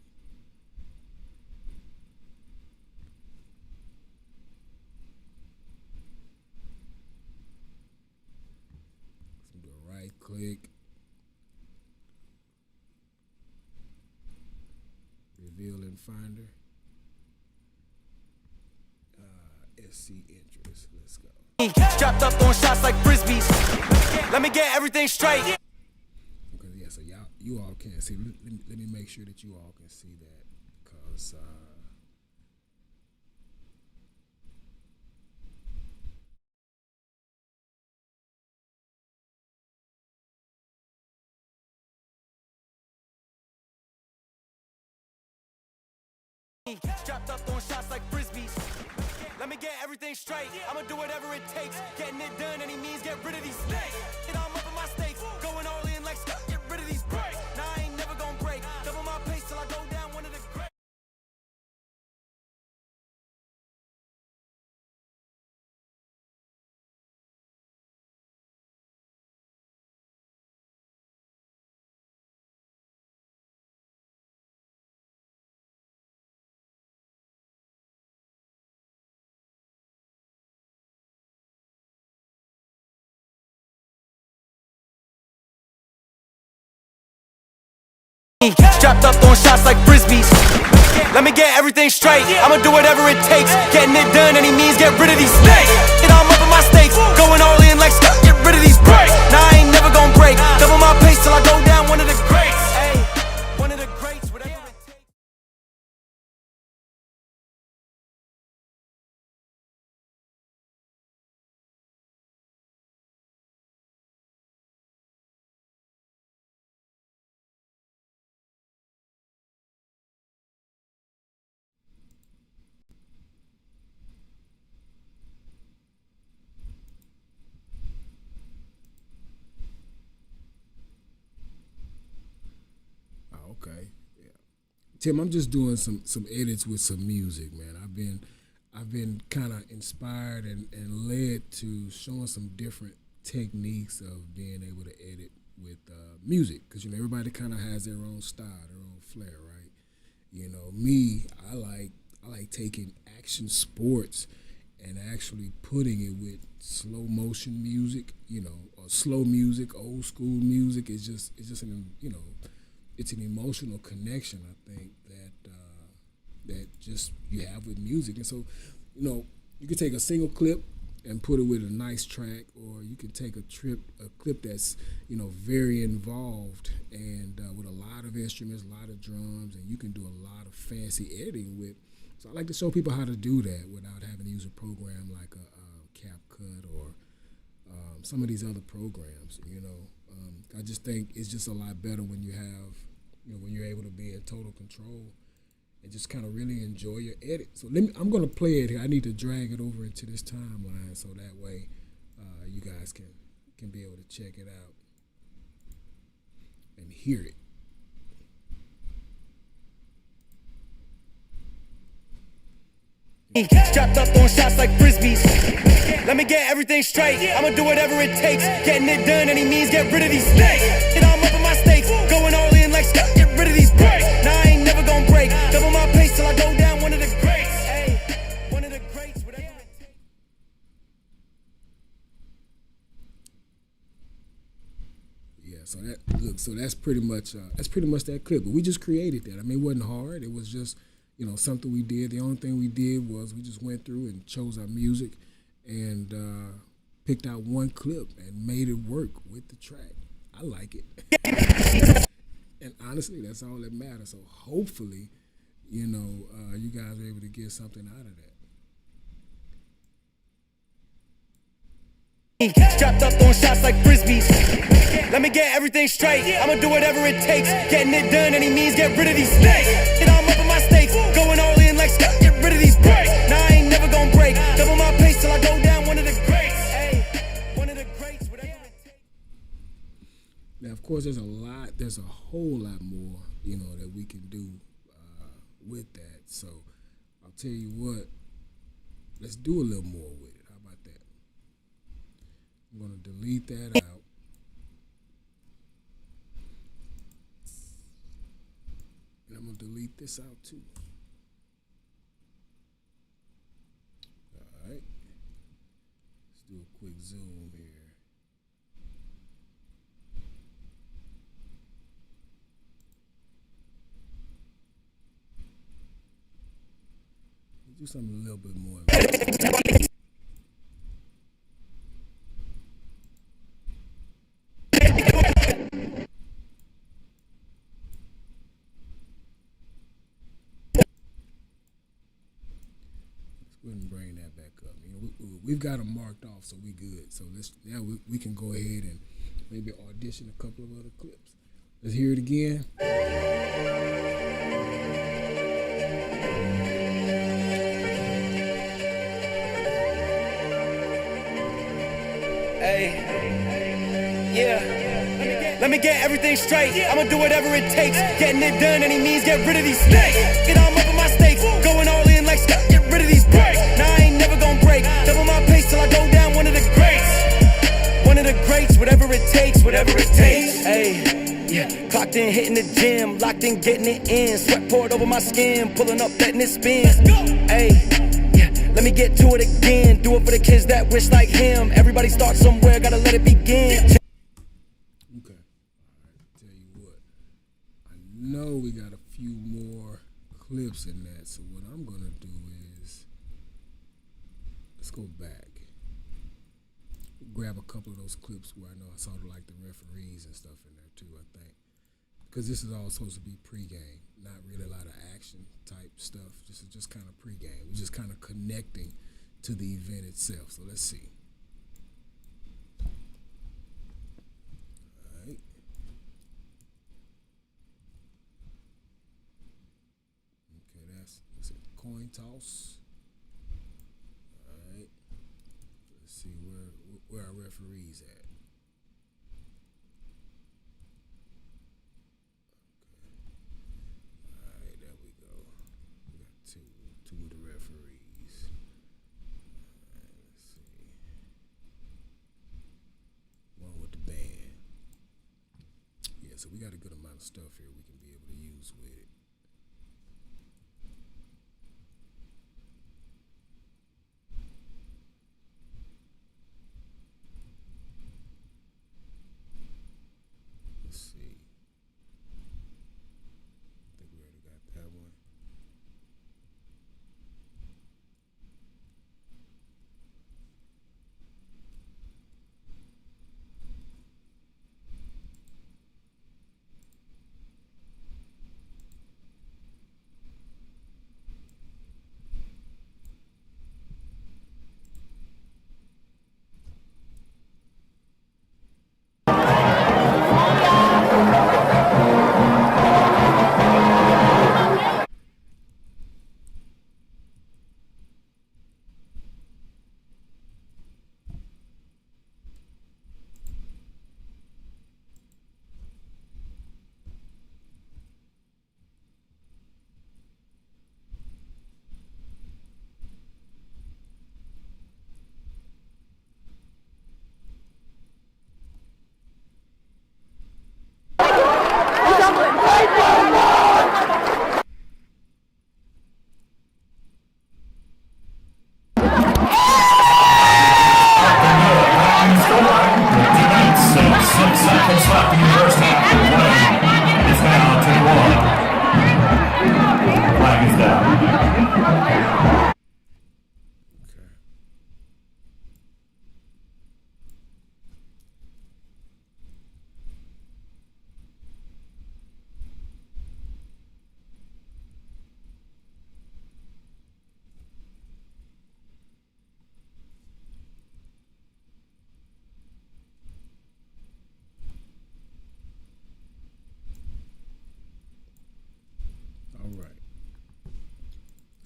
Let's do a right click. Reveal in Finder. SC interest. Let's go. Strapped up on shots like frisbees. Let me get everything straight. Okay, yeah. So you all can't see. Let me make sure that you all can see that, because Strapped up on shots like frisbees. Let me get everything straight. I'ma do whatever it takes. Getting it done, any means, get rid of these snakes. I'm up in my stakes, going all in like Scott, get rid of these breaks. Now I ain't never gonna break. Double my pace till I go down one of the greats. Strapped up on shots like frisbees. Let me get everything straight. I'ma do whatever it takes. Getting it done, any means, get rid of these snakes. I'm up in my stakes, going all in like Scott, get rid of these breaks. Now I ain't never gonna break. Double my pace till I go down one of the greats. Hey, one of the greats, whatever it takes. okay. Yeah. Tim, I'm just doing some edits with some music, man. I've been kind of inspired and led to showing some different techniques of being able to edit with music, because everybody kind of has their own style, their own flair, right? Me, I like taking action sports and actually putting it with slow motion music, or slow music, old school music. It's just an it's an emotional connection, I think, that just you have with music. And so, you can take a single clip and put it with a nice track, or you can take a clip that's very involved and with a lot of instruments, a lot of drums, and you can do a lot of fancy editing with. So I like to show people how to do that without having to use a program like a CapCut or some of these other programs. I just think it's just a lot better when you have, when you're able to be in total control and just kind of really enjoy your edit. So I'm going to play it here. I need to drag it over into this timeline so that way you guys can be able to check it out and hear it. Strapped up on shots like frisbees. Let me get everything straight. I'ma do whatever it takes. Getting it done, any means, get rid of these snakes. I'm up in my stakes, going all in like Scott, get rid of these breaks. Now I ain't never gonna break. Double my pace till I go down one of the greats. Hey, one of the greats, whatever it takes. Yeah, so that's pretty much that clip. But we just created that. I mean, it wasn't hard. It was just something we did. The only thing we did was we just went through and chose our music and picked out one clip and made it work with the track. I like it. And honestly, that's all that matters. So hopefully, you guys are able to get something out of that. Strapped up throwing shots like frisbees. Let me get everything straight. I'ma do whatever it takes. Getting it done, any means, get rid of these snakes. I'm up in my stakes, going all in like Scott. Get rid of these breaks. Now I ain't never gonna break. Double my pace till I go down. One of the greats. Hey, one of the greats. Whatever it takes. Now, of course, there's a whole lot more, that we can do with that. So I'll tell you what, let's do a little more with it. How about that? I'm going to delete that out. And I'm going to delete this out too. All right. Let's do a quick zoom here. Do something a little bit more. Let's go ahead and bring that back up. We've got them marked off, so we good. So now we can go ahead and maybe audition a couple of other clips. Let's hear it again. Let me get everything straight. I'ma do whatever it takes. Getting it done, any means, get rid of these snakes. I'm up in my stakes, going all in like Scott. Get rid of these breaks. Now I ain't never gonna break. Double my pace till I go down. One of the greats. One of the greats. Whatever it takes, whatever it takes. Hey, clocked in, hitting the gym, locked in, getting it in. Sweat poured over my skin, pulling up, letting it spin. Hey. Let me get to it again. Do it for the kids that wish like him. Everybody starts somewhere, gotta let it begin. Okay. All right. Tell you what. I know we got a few more clips in that. So what I'm gonna do is let's go back. Grab a couple of those clips where I know I sort of like the referees and stuff in there too, I think. Because this is all supposed to be pregame, not really a lot of action type stuff. This is just kind of pregame. We're just kind of connecting to the event itself. So let's see. All right. Okay, that's it. Coin toss. All right. Let's see where our referees at. Two of the referees. Let's see. One with the band. Yeah, so we got a good amount of stuff here we can be able to use with it. Let's see. I think we already got that one.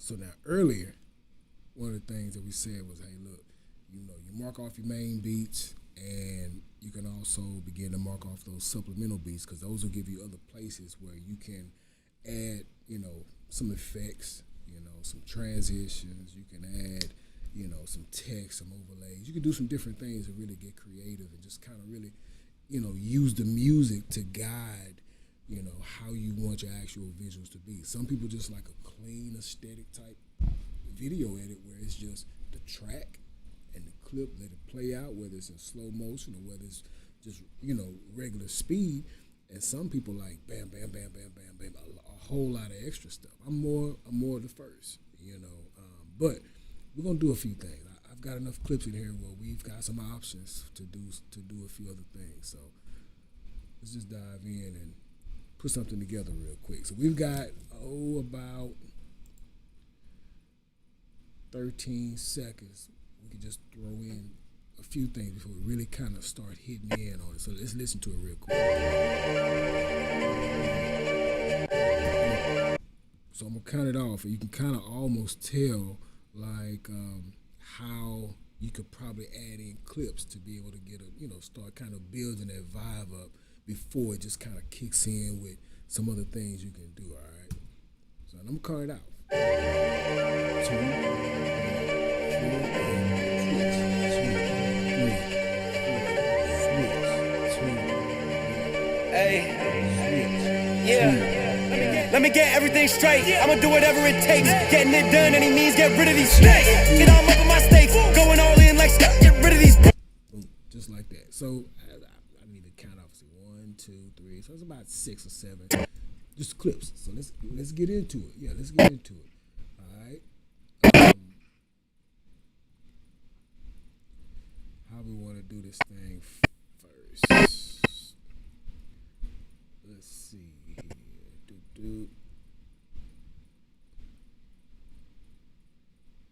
So now earlier, one of the things that we said was, hey, look, you mark off your main beats, and you can also begin to mark off those supplemental beats, because those will give you other places where you can add, some effects, some transitions. You can add, some text, some overlays. You can do some different things to really get creative and just kind of really, use the music to guide, how you want your actual visuals to be. Some people just like a clean, aesthetic type video edit where it's just the track and the clip, let it play out, whether it's in slow motion or whether it's just, regular speed. And some people like bam, bam, bam, bam, bam, bam, a whole lot of extra stuff. I'm more the first, but we're gonna do a few things. I've got enough clips in here where we've got some options to do a few other things. So let's just dive in and put something together real quick. So we've got about 13 seconds. We can just throw in a few things before we really kind of start hitting in on it. So let's listen to it real quick. So I'm gonna count it off, and you can kind of almost tell like how you could probably add in clips to be able to get start kind of building that vibe up before it just kind of kicks in with some other things you can do. All right. So I'm gonna count it out. 2, 3, 4, Hey, yeah. Let me get everything straight. I'ma do whatever it takes. Getting it done, any means, get rid of these snakes. Get all up in my stakes. Going all in like Scott, get rid of these. Boom, just like that. So I need to count off. So 1, 2, 3. So it's about 6 or 7. Just clips. So let's get into it. Yeah, let's get into it. All right. How we want to do this thing first? Let's see here. Do.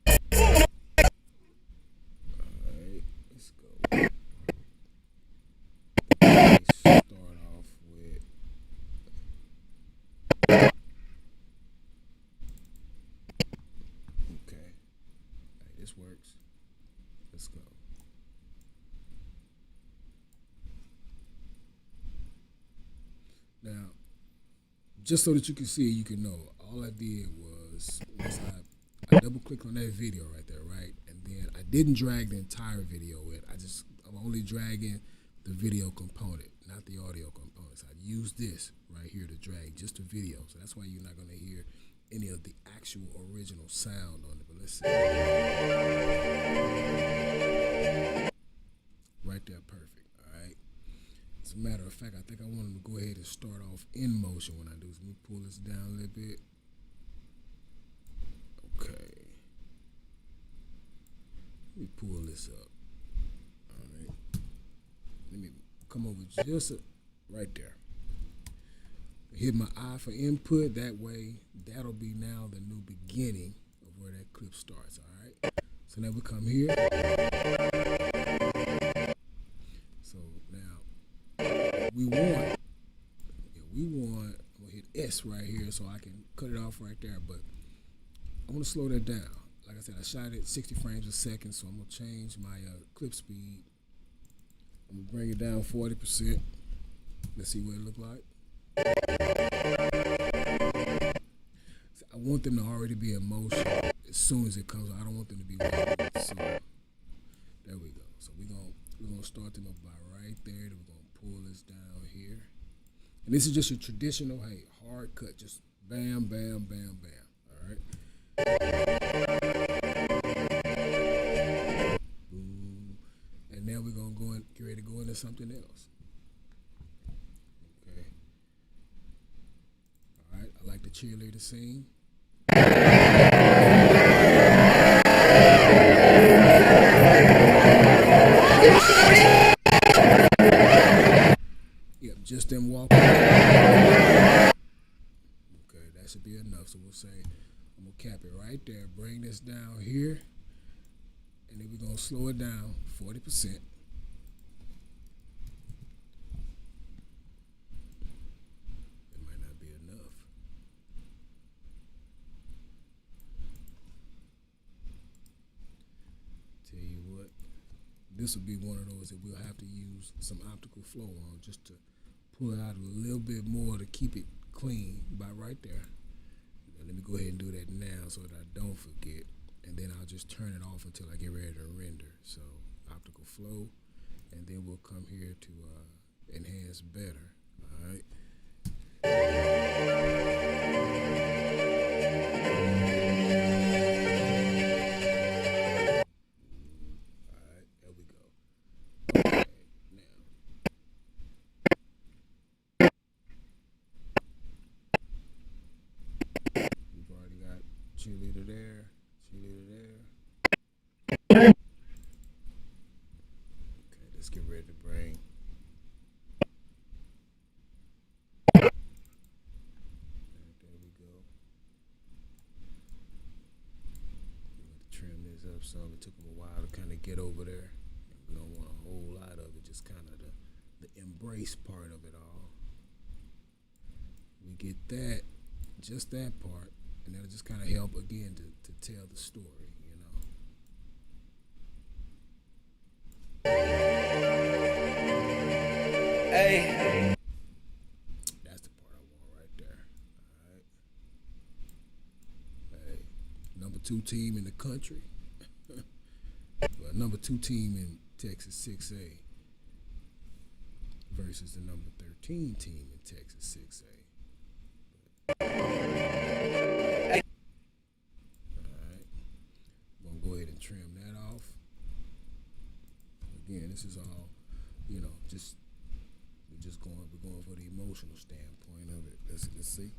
Alright, let's go. Start off with okay. Alright, this works. Let's go. Now, just so that you can see, you can know, all I did was I double clicked on that video right there, right? And then I didn't drag the entire video in. I'm only dragging the video component, not the audio component. So I used this right here to drag just the video. So that's why you're not gonna hear any of the actual original sound on it. But let's see. Right there, perfect, all right? As a matter of fact, I think I want him to go ahead and start off in motion when I do. So let me pull this down a little bit. Okay. Let me pull this up. All right. Let me come over just right there. Hit my eye for input. That way, that'll be now the new beginning of where that clip starts. All right. So now we come here. So now we want. I'm gonna hit S right here so I can cut it off right there. But I want to slow that down. Like I said, I shot it 60 frames a second, so I'm gonna change my clip speed. I'm gonna bring it down 40%. Let's see what it look like. So I want them to already be in motion as soon as it comes out. I don't want them to be waiting. So there we go. So we're gonna start them about right there. Then we're gonna pull this down here. And this is just a traditional, hard cut. Just bam, bam, bam, bam. All right. Boom. And now we're gonna get ready to go into something else. Okay. All right. I like the cheerleader scene. Yep, just them walking. Okay, that should be enough. So we'll say, I'm gonna cap it right there. Bring this down here, and then we're gonna slow it down 40%. It might not be enough. this will be one of those that we'll have to use some optical flow on just to pull it out a little bit more to keep it clean by right there. Now, let me go ahead and do that now so that I don't forget, and then I'll just turn it off until I get ready to render. So optical flow, and then we'll come here to enhance better. All right. Cheerleader there, cheerleader there. Okay, let's get ready to bring. There we go. We want to trim this up some. It took them a while to kind of get over there. We don't want a whole lot of it, just kind of the embrace part of it all. We get that, just that part. And that'll just kind of help again to tell the story, you know. Hey. That's the part I want right there. All right. Hey, number 2 team in the country. Well, number 2 team in Texas 6A versus the number 13 team in Texas 6A. Go ahead and trim that off. Again, this is all, you know, we're going for the emotional standpoint of it. Let's see.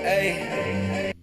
Hey.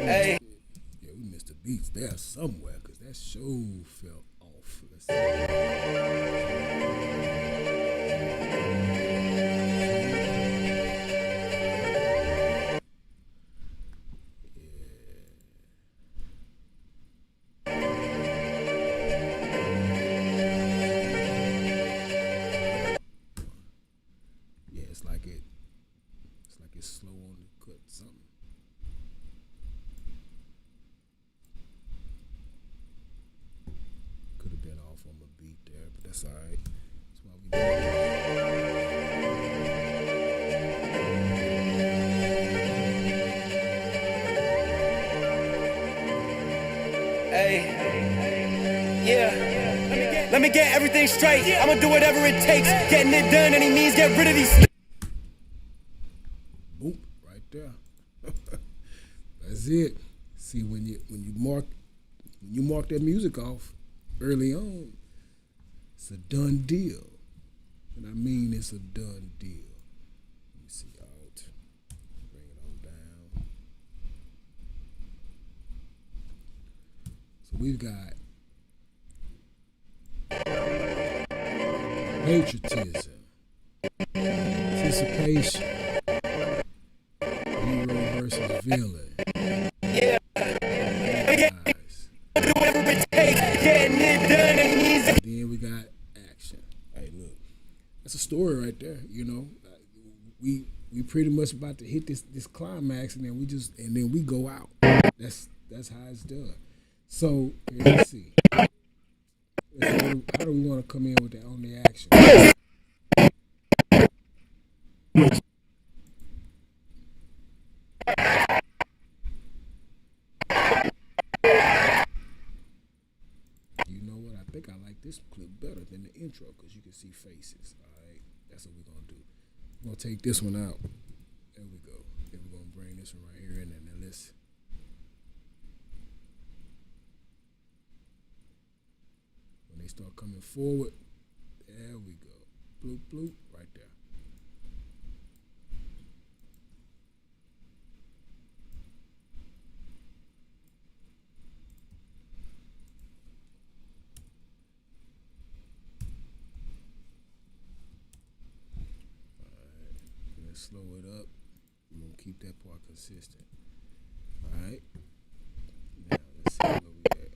Hey. Yeah, we missed the beats there somewhere because that show felt off. Let's see. It's slow on the cut, something. Could have been off on my beat there, but that's all right. That's why we do it. Hey. Yeah. Let me get everything straight. I'ma do whatever it takes. Getting it done, any means, get rid of these. Boop, right there. That's it. See, when you mark that music off early on, it's a done deal. And I mean it's a done deal. Let me see, out. Bring it on down. So we've got patriotism, anticipation, hero versus villain. Yeah. Do whatever it takes, getting it done and easy. Then we got action. Hey, look, that's a story right there. You know, we pretty much about to hit this climax, and then we go out. That's how it's done. So let's see. How do we want to come in with that on the action? You know what? I think I like this clip better than the intro because you can see faces. All right, that's what we're gonna do. We're gonna take this one out. There we go. Then we're gonna bring this one right here in, and then let's. When they start coming forward, there we go. Bloop, bloop, right there. Let's slow it up. We're going to keep that part consistent. All right. Now, let's see where we at.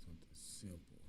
Something simple.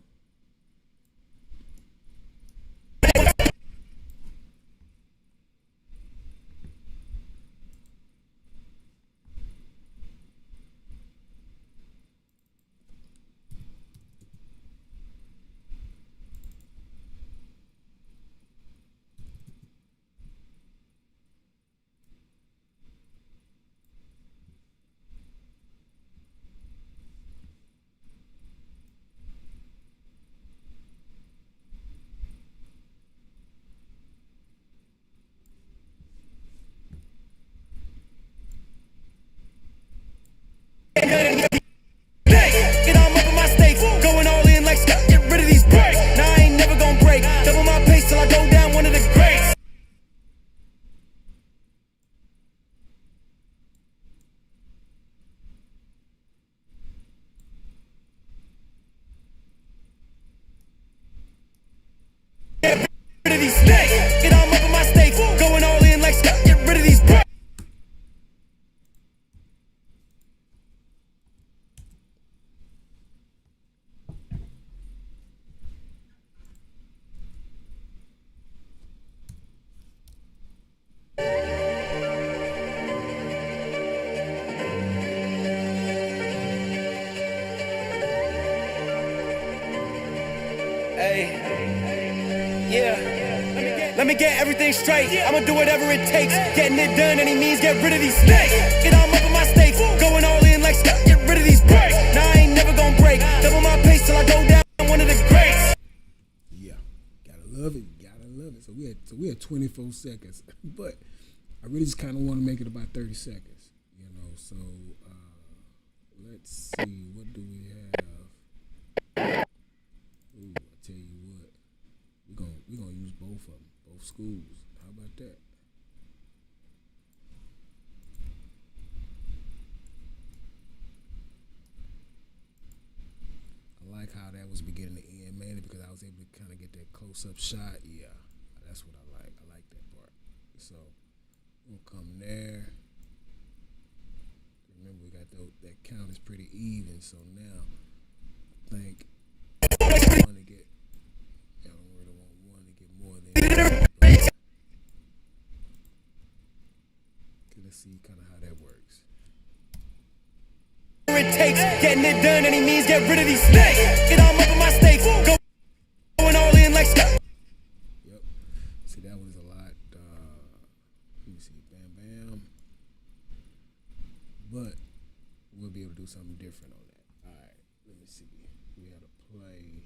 Get on up in my stakes, going all in like Scott, get rid of these breaks. Now I ain't never gonna break, double my pace till I go down one of the greats. Get rid of these snakes, get on up in my stakes, going all in like Scott, get rid of these breaks. Hey, yeah. Let me get everything straight. I'ma do whatever it takes. Getting it done, any means, get rid of these snakes. Get on up in my stakes, going all in like Scott, get rid of these breaks. Now I ain't never gonna break. Double my pace till I go down one of the greats. Yeah, gotta love it. Gotta love it. So we had 24 seconds, but I really just kind of want to make it about 30 seconds. You know, so let's see. What do we have? Ooh, I tell you what, we're gonna use both of them, both schools. How about that? I like how that was beginning to end, mainly because I was able to kind of get that close-up shot. Yeah, that's what I like. I like that part. So we'll come there. Remember, we got that count is pretty even. So now, I think I want to get. I don't really want one to get more than. Let's see kind of how that works. It takes, getting it done, any means, get rid of these snakes. Get on up in my stakes. something different on that. All right, let me see. We had a play.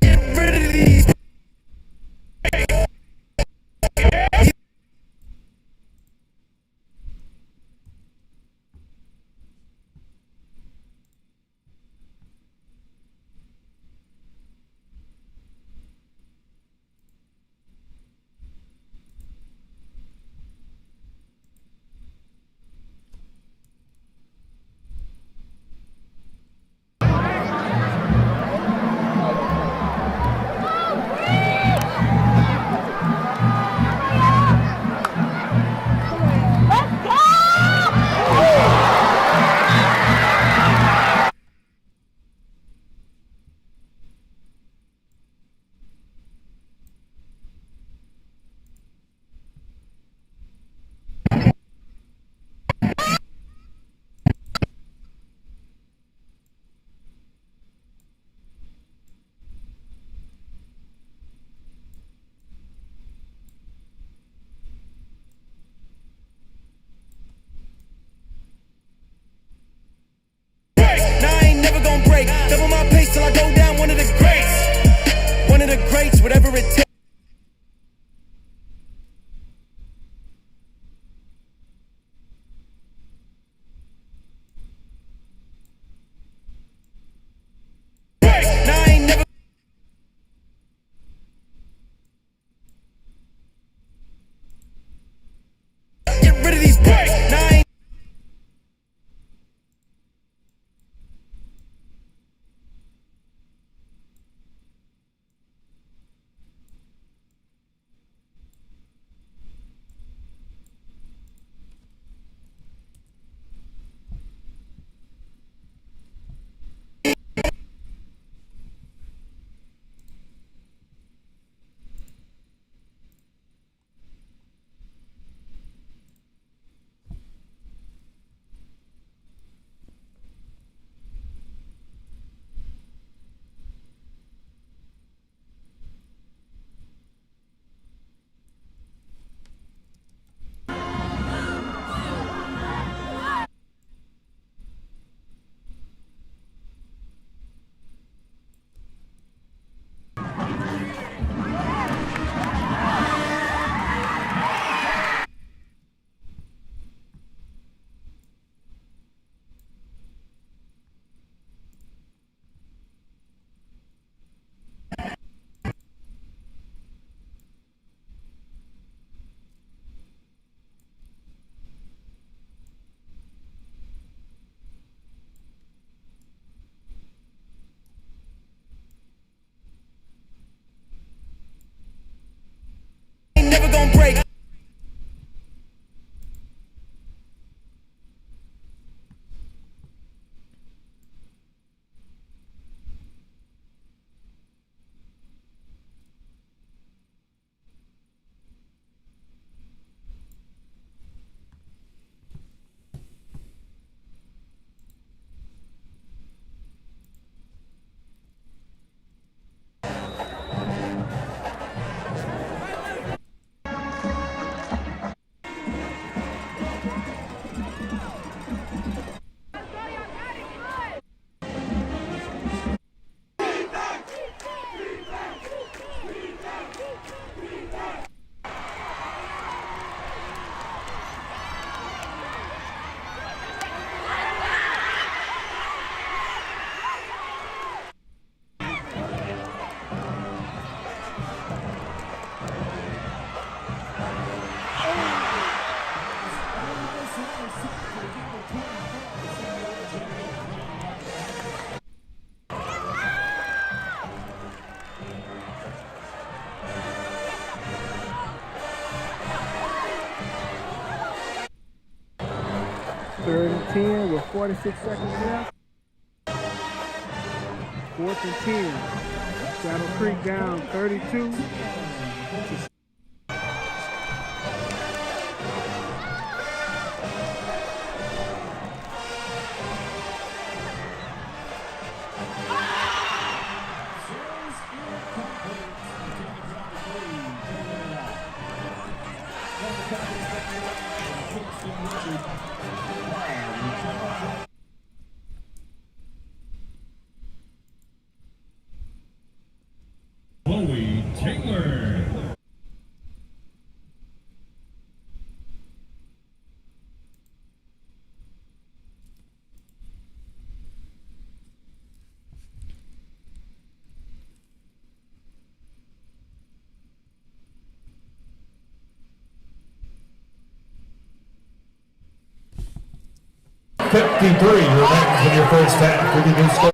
Get rid of these. 10 with 46 seconds left. 4th and 10. Saddle Creek down 32. Chloe Taylor. Remains in your first half with your new score.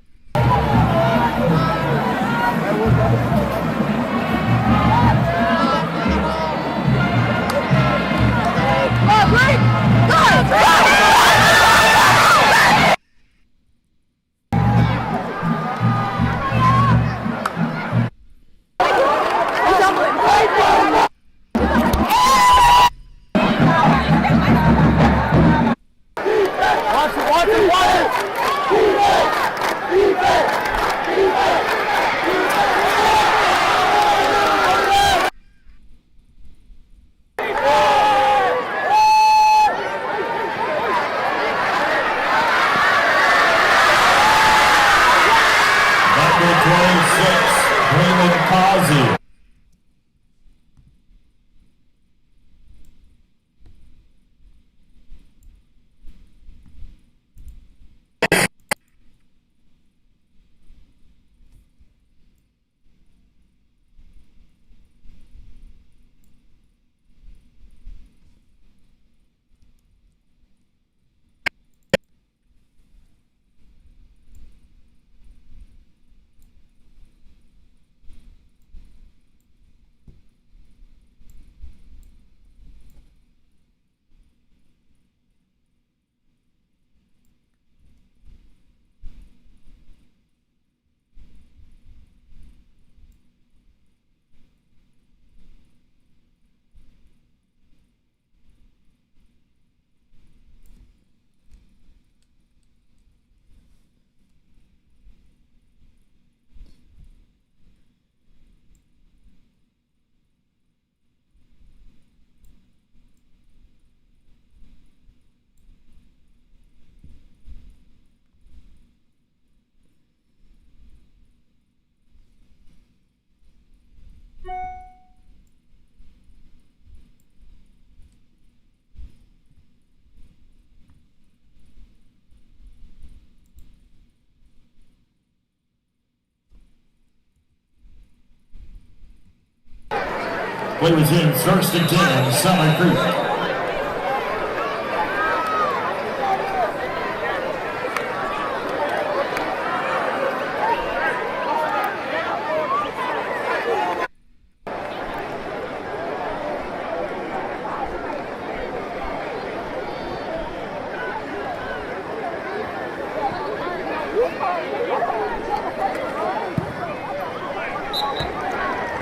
Play resumes, 1st and 10, Summer Creek.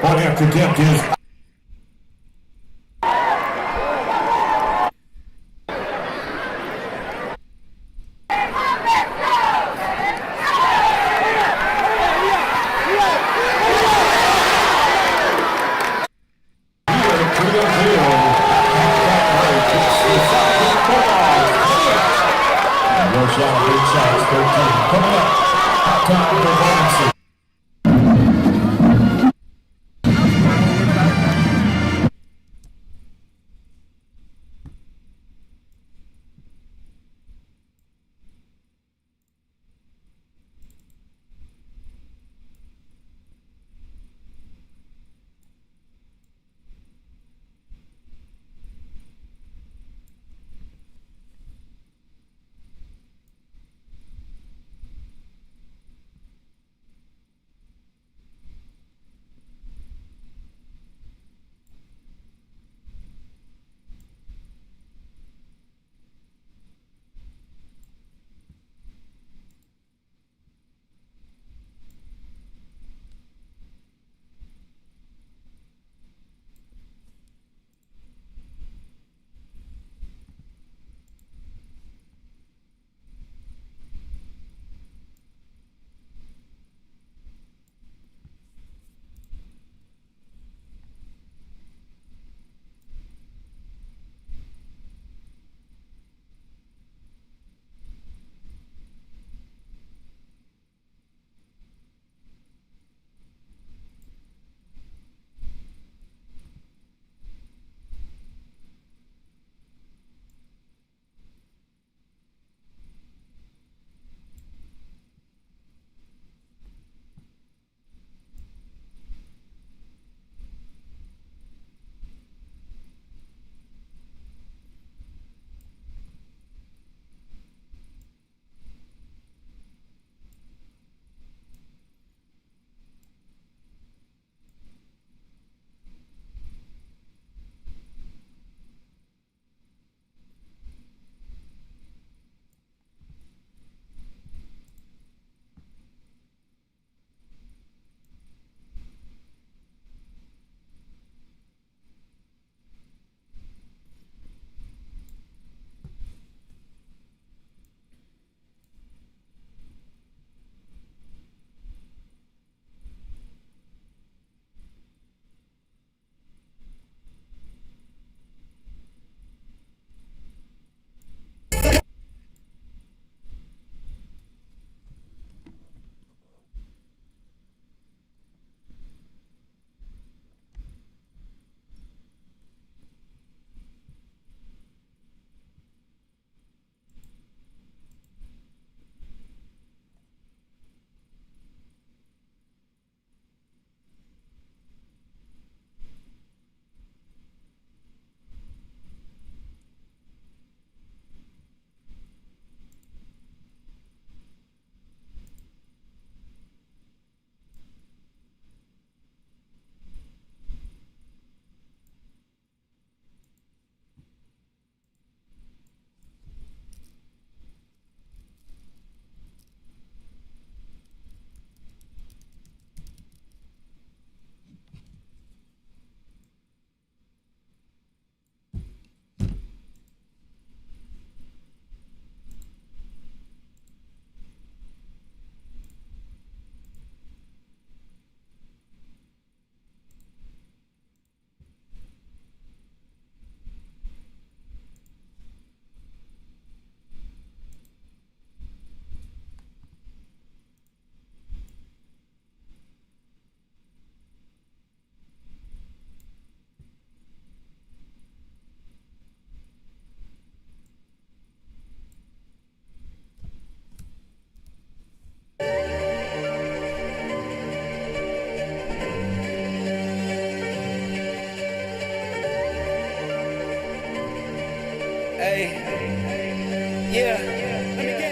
Point after attempt is coming up. Halftime performances.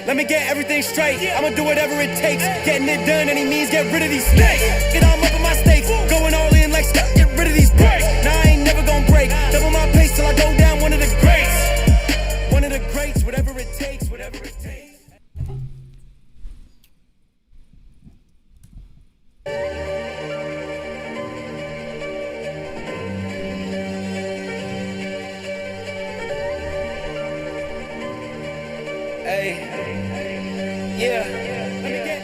Let me get everything straight. I'ma do whatever it takes. Getting it done, any means, get rid of these snakes. Get on up in my stakes. Going all in like Scott, get rid of these breaks. Nah, I ain't never gonna break. Double my pace till I go down one of the greats. One of the greats, whatever it takes, whatever it takes.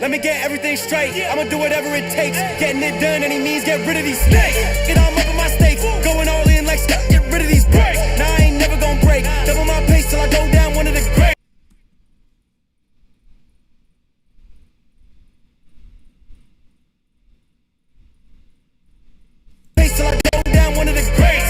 Let me get everything straight. I'ma do whatever it takes. Getting it done, any means, get rid of these snakes. Get on up in my stakes. Going all in like Scott, get rid of these breaks. Nah, I ain't never gonna break. Double my pace till I go down one of the greats. Pace till I go down one of the greats.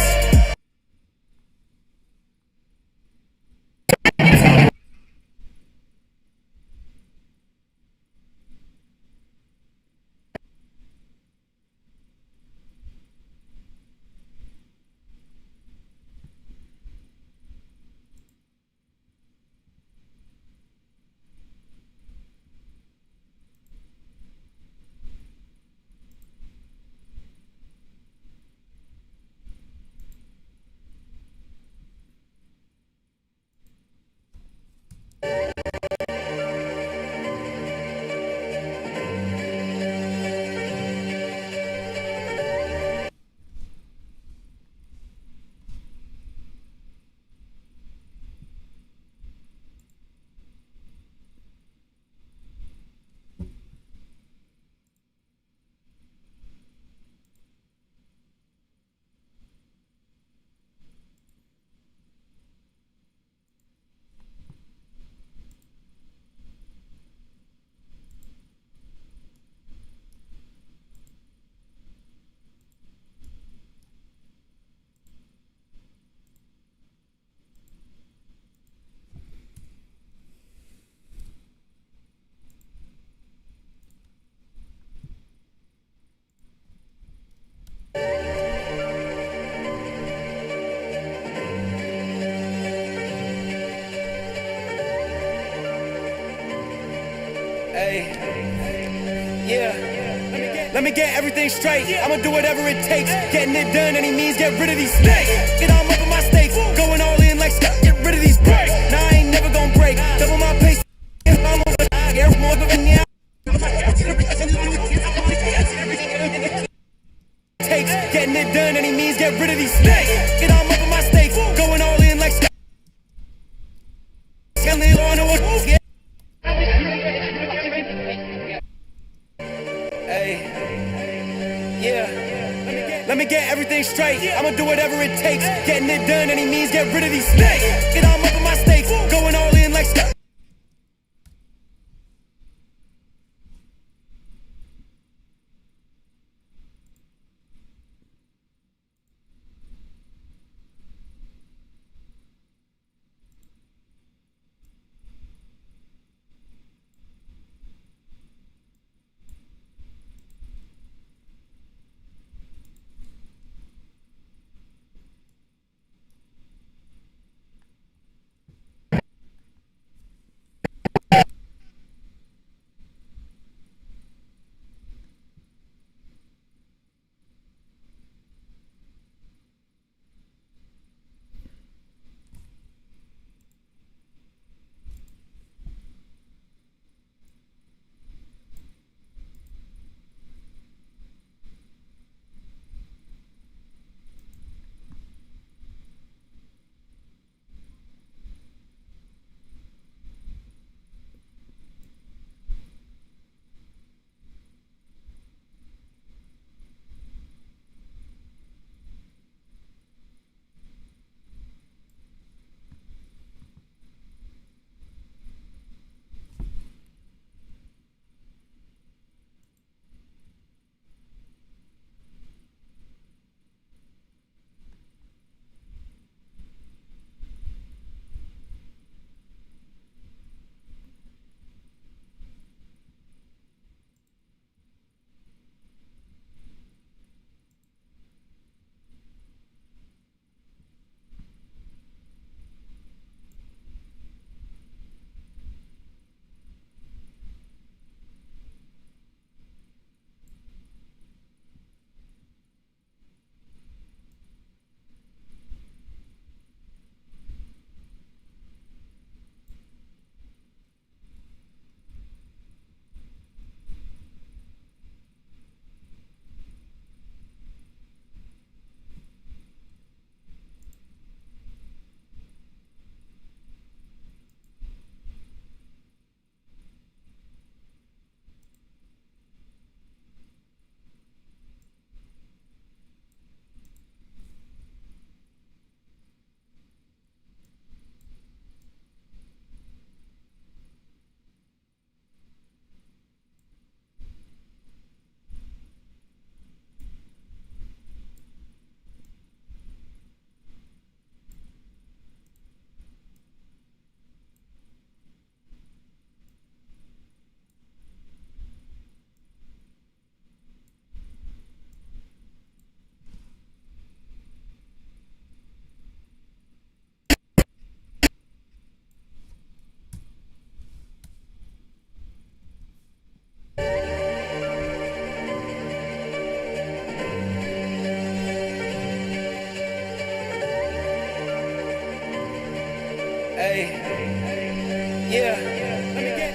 Let me get everything straight. I'ma do whatever it takes. Getting it done, any means, get rid of these snakes. Get on up in my stakes. Going all in like Scott, get rid of these breaks. Nah, I ain't never gonna break. Double my pace. I'm over the more than the takes. Getting it done, any means, get rid of these snakes. Get on up in my stakes. Going all in like Scott. Let me get everything straight. I'ma do whatever it takes. Getting it done, any means, get rid of these snakes. Get on up in my stakes. Going all in like Scott.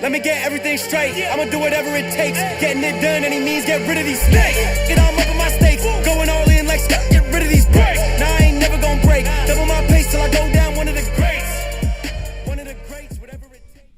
Let me get everything straight. I'ma do whatever it takes. Getting it done, any means, get rid of these snakes. Get on up in my stakes. Going all in like Scott, get rid of these breaks. Now I ain't never gonna break. Double my pace till I go down one of the greats. One of the greats, whatever it takes.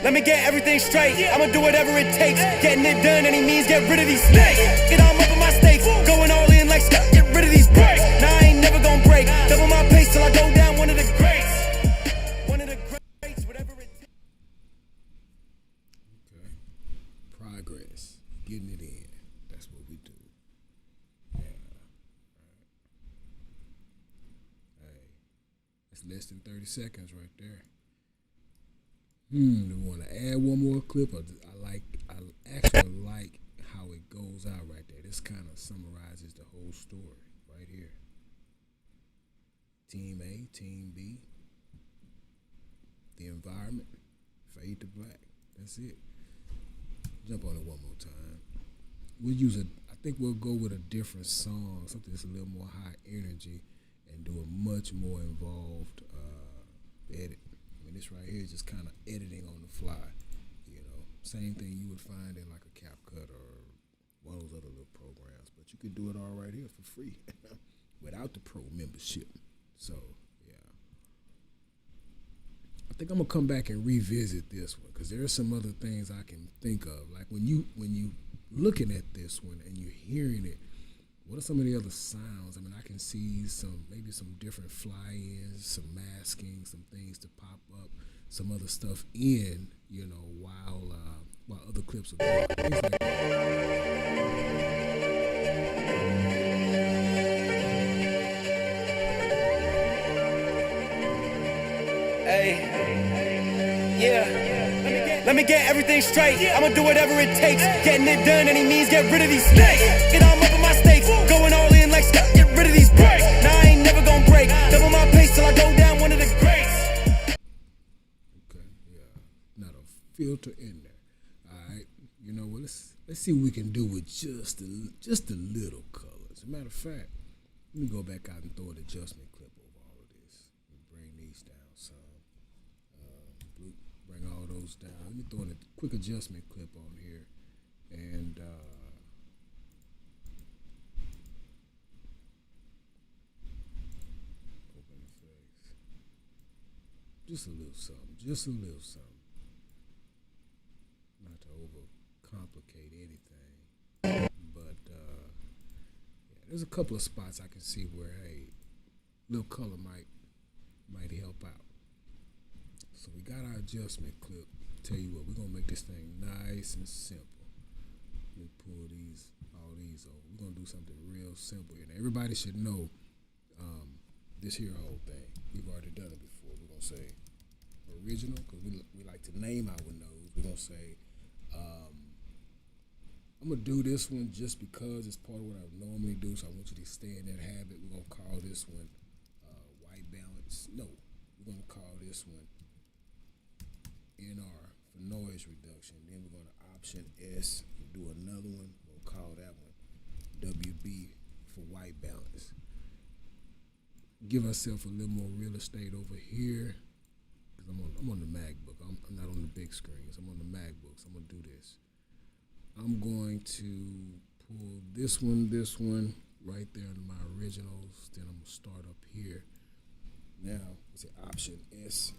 Let me get everything straight. I'ma do whatever it takes. Getting it done, any means, get rid of these snakes. Get on up in my stakes. Going all in like Scott, get rid of these breaks. Now I ain't never gonna break. Double my pace till I go down one of the greats. One of the greats, whatever it takes. Okay. Progress. Getting it in. That's what we do. Yeah. Hey. That's less than 30 seconds right there. Do we want to add one more clip? I actually like how it goes out right there. This kind of summarizes the whole story right here. Team A, Team B, the environment, fade to black. That's it. Jump on it one more time. I think we'll go with a different song, something that's a little more high energy, and do a much more involved edit. This right here is just kind of editing on the fly, you know. Same thing you would find in like a CapCut or one of those other little programs, but you could do it all right here for free without the pro membership. So yeah, I think I'm gonna come back and revisit this one because there are some other things I can think of. Like when you looking at this one and you're hearing it, what are some of the other sounds? I mean, I can see maybe some different fly-ins, some masking, some things to pop up, some other stuff in, you know, while other clips are going. Things like that. Let me get everything straight. I'ma do whatever it takes. Getting it done, any means, get rid of these snakes. Get all up in my stakes. Going all in like Scott, get rid of these breaks. Now I ain't never gonna break. Double my pace till I go down one of the greats. Okay, yeah. Not a filter in there. Alright. You know what, let's see what we can do with just a little color. As a matter of fact, let me go back out and throw an adjustment clip over all of this. Bring these down some. Bring all those down. Let me throw in a quick adjustment clip on here. And open effects. Just a little something. Just a little something. Not to overcomplicate anything. But yeah, there's a couple of spots I can see where, hey, little color might help out. So we got our adjustment clip. Tell you what, we're gonna make this thing nice and simple. Let me pull all these over. We're gonna do something real simple here. Now, everybody should know this here whole thing. We've already done it before. We're gonna say original, because we like to name our nodes. We're gonna say I'm gonna do this one just because it's part of what I normally do, so I want you to stay in that habit. We're gonna call this one white balance. No, we're gonna call this one NR for noise reduction. Then we're going to option S and do another one. We'll call that one WB for white balance. Give ourselves a little more real estate over here, because I'm on the MacBook. I'm not on the big screens. I'm on the MacBook, so I'm going to do this. I'm going to pull this one right there in my originals. Then I'm going to start up here. Now, it's an option S.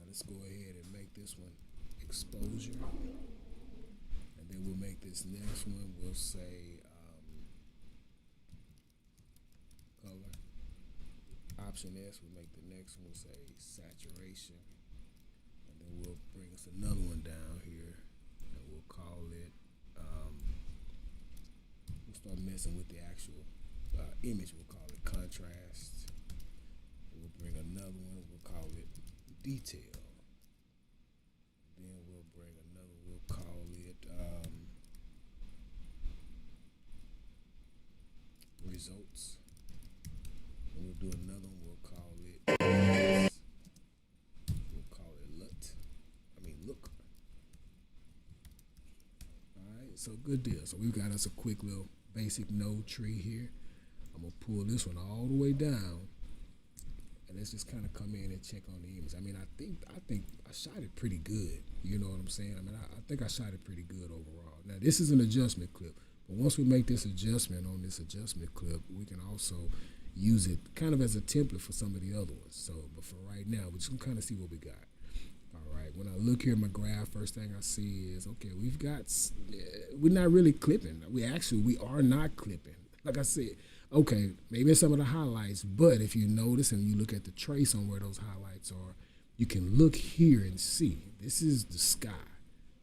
Let's go ahead and make this one exposure, and then we'll make this next one, we'll say color. Option S, we'll make the next one, we'll say saturation, and then we'll bring us another one down here, and we'll call it, we'll start messing with the actual image, we'll call it contrast. We'll bring another one, we'll call it detail. Then we'll bring another, we'll call it results. And we'll do another one, we'll call it look. Alright, so good deal. So we've got us a quick little basic node tree here. I'm gonna pull this one all the way down. And let's just kind of come in and check on the image. I mean, I think I shot it pretty good. You know what I'm saying? I mean, I think I shot it pretty good overall. Now, this is an adjustment clip. But once we make this adjustment on this adjustment clip, we can also use it kind of as a template for some of the other ones. So, but for right now, we're just gonna kind of see what we got. All right, when I look here at my graph, first thing I see is, okay, we're not really clipping. We are not clipping. Like I said, okay, maybe some of the highlights, but if you notice and you look at the trace on where those highlights are, you can look here and see. This is the sky,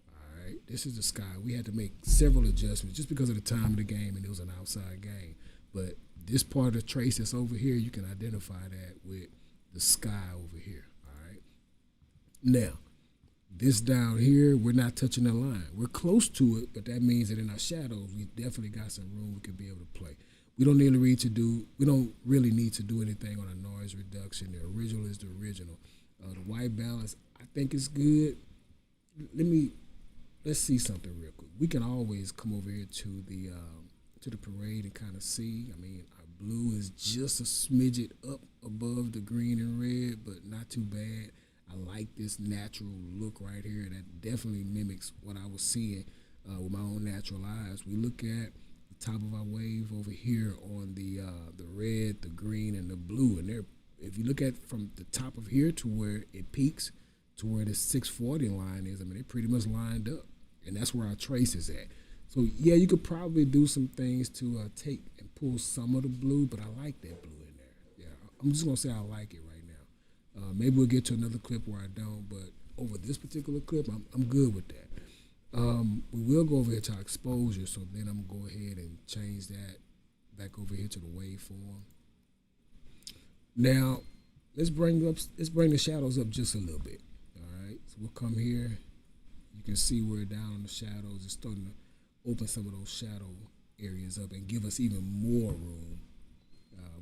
all right? This is the sky. We had to make several adjustments just because of the time of the game, and it was an outside game. But this part of the trace that's over here, you can identify that with the sky over here, all right? Now, this down here, we're not touching the line. We're close to it, but that means that in our shadows, we definitely got some room we could be able to play. We don't really need to do anything on a noise reduction. The original is the original. The white balance, I think is good. Let's see something real quick. We can always come over here to the parade and kind of see. I mean, our blue is just a smidget up above the green and red, but not too bad. I like this natural look right here. That definitely mimics what I was seeing with my own natural eyes. We look at top of our wave over here on the red, the green, and the blue, and if you look at from the top of here to where it peaks to where the 640 line is, I mean, they pretty much lined up, and that's where our trace is at. So yeah, you could probably do some things to take and pull some of the blue, but I like that blue in there. Yeah, I'm just gonna say I like it right now. Maybe we'll get to another clip where I don't, but over this particular clip, I'm good with that. We will go over here to our exposure, so then I'm gonna go ahead and change that back over here to the waveform. Now, let's bring the shadows up just a little bit. All right, so we'll come here. You can see we're down on the shadows. It's starting to open some of those shadow areas up and give us even more room.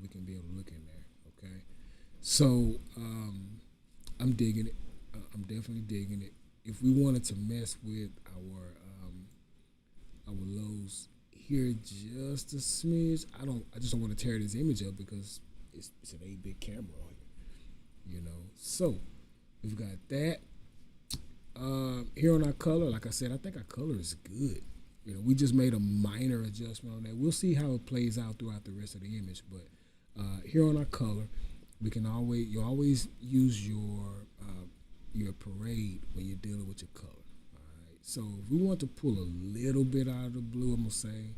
We can be able to look in there. Okay, so I'm digging it. I'm definitely digging it. If we wanted to mess with our lows here just a smidge, I just don't want to tear this image up because it's an 8-bit camera on here, you know. So we've got that. Here on our color, like I said, I think our color is good. You know, we just made a minor adjustment on that. We'll see how it plays out throughout the rest of the image, but here on our color, you always use your parade when you're dealing with your color. All right. So if we want to pull a little bit out of the blue, I'm gonna say,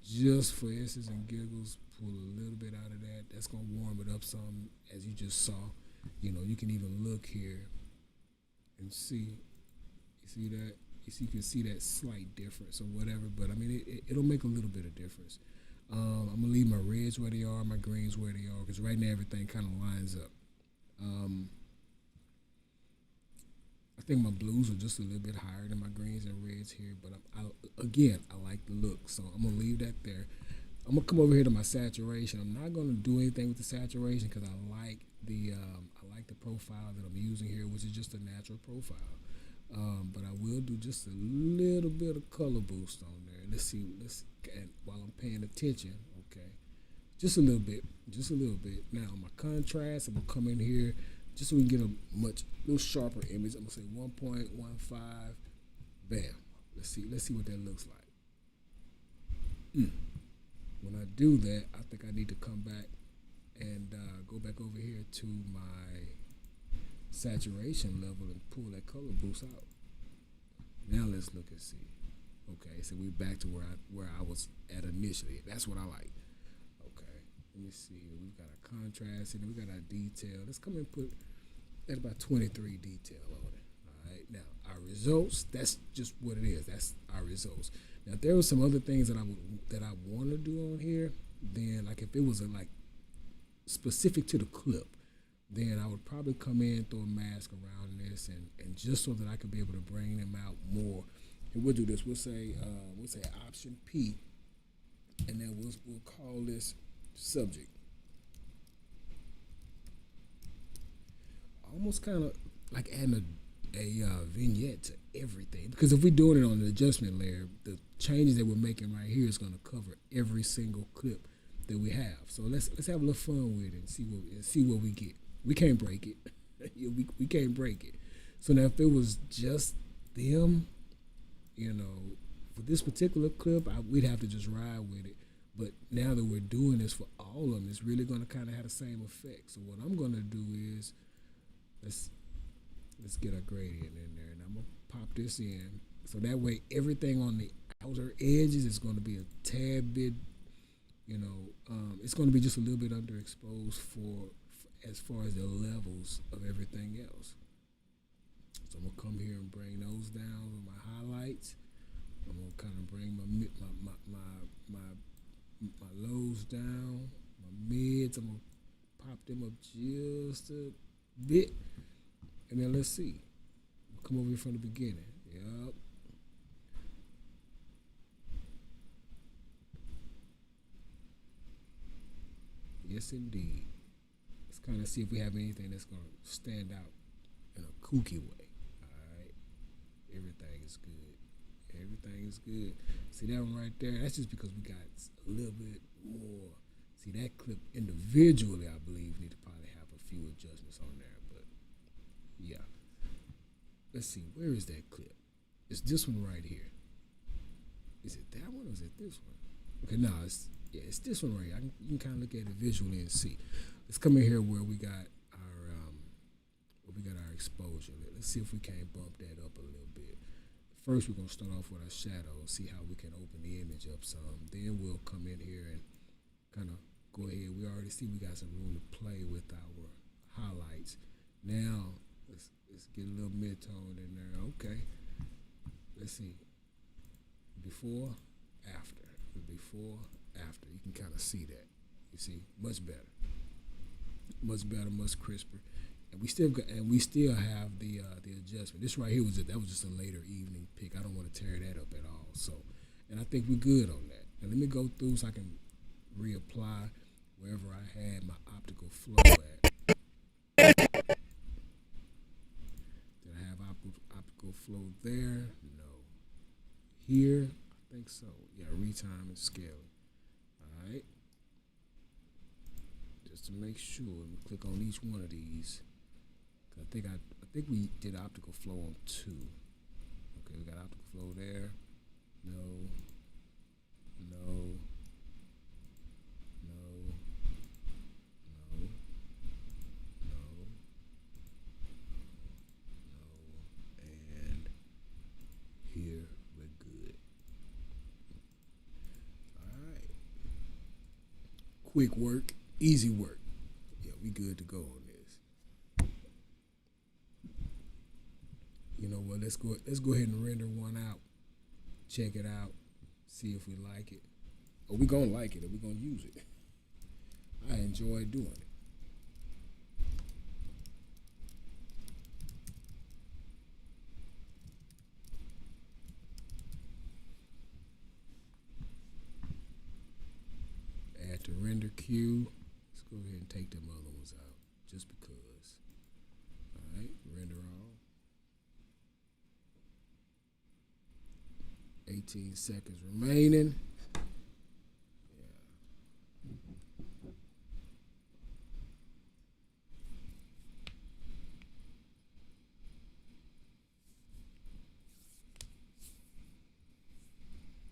just for instance and giggles, pull a little bit out of that. That's gonna warm it up some, as you just saw. You know, you can even look here and see. You see that? You can see that slight difference or whatever. But I mean, it'll make a little bit of difference. I'm gonna leave my reds where they are, my greens where they are, because right now everything kind of lines up. I think my blues are just a little bit higher than my greens and reds here, but I like the look, so I'm gonna leave that there. I'm gonna come over here to my saturation. I'm not gonna do anything with the saturation because I like the profile that I'm using here, which is just a natural profile. But I will do just a little bit of color boost on there. Let's see, while I'm paying attention, okay, just a little bit. Now my contrast, I'm gonna come in here just so we can get a little sharper image. I'm gonna say 1.15, bam. Let's see what that looks like. When I do that, I think I need to come back and go back over here to my saturation level and pull that color boost out. Now let's look and see. Okay, so we're back to where I was at initially. That's what I like. Okay, let me see. We've got our contrast and we got our detail. Let's come and put that about 23 detail on it. All right, now our results. That's just what it is. That's our results. Now, if there were some other things that I want to do on here, then like if it was like specific to the clip, then I would probably come in, throw a mask around this, and just so that I could be able to bring them out more. And we'll do this. We'll say Option P, and then we'll call this subject. Almost kind of like adding a vignette to everything, because if we're doing it on the adjustment layer, the changes that we're making right here is going to cover every single clip that we have. So let's have a little fun with it and see what we get. We can't break it. we can't break it. So now if it was just them, you know, for this particular clip, we'd have to just ride with it. But now that we're doing this for all of them, it's really going to kind of have the same effect. So what I'm going to do is let's get our gradient in there, and I'm gonna pop this in, so that way everything on the outer edges is going to be a tad bit, you know, it's going to be just a little bit underexposed for as far as the levels of everything else. So I'm gonna come here and bring those down with my highlights. I'm gonna kind of bring my lows down, my mids. I'm gonna pop them up just a bit, and then let's see. Come over here from the beginning. Yup. Yes, indeed. Let's kind of see if we have anything that's going to stand out in a kooky way. All right. Everything is good. Everything is good. See that one right there? That's just because we got a little bit more. See, that clip individually, I believe, need to probably have a few adjustments on there. But, yeah. Let's see. Where is that clip? It's this one right here. Is it that one or is it this one? Okay, no, it's this one right here. You can kind of look at it visually and see. Let's come in here where we got our exposure. Let's see if we can't bump that up a little bit. First, we're gonna start off with our shadows, see how we can open the image up some. Then we'll come in here and kind of go ahead. We already see we got some room to play with our highlights, Now let's get a little mid-tone in there. Okay. Let's see. Before, after. The before, after. You can kind of see that. You see, much better, much crisper. And we still have the adjustment. This right here that was just a later evening pick. I don't want to tear that up at all. So, and I think we're good on that. Now let me go through so I can reapply wherever I had my optical flow at. Did I have optical flow there? No. Here, I think so. Yeah, retime and scaling. All right. Just to make sure, let me click on each one of these. I think we did optical flow on 2. Okay, we got optical flow there. No. And here we're good. All right. Quick work, easy work. Yeah, we good to go on this. You know what? Let's go ahead and render one out. Check it out. See if we like it. Or we gonna like it, or we gonna use it. I enjoy doing it. Add to render queue. Let's go ahead and take them other ones out, just because. All right, render all. 18 seconds remaining.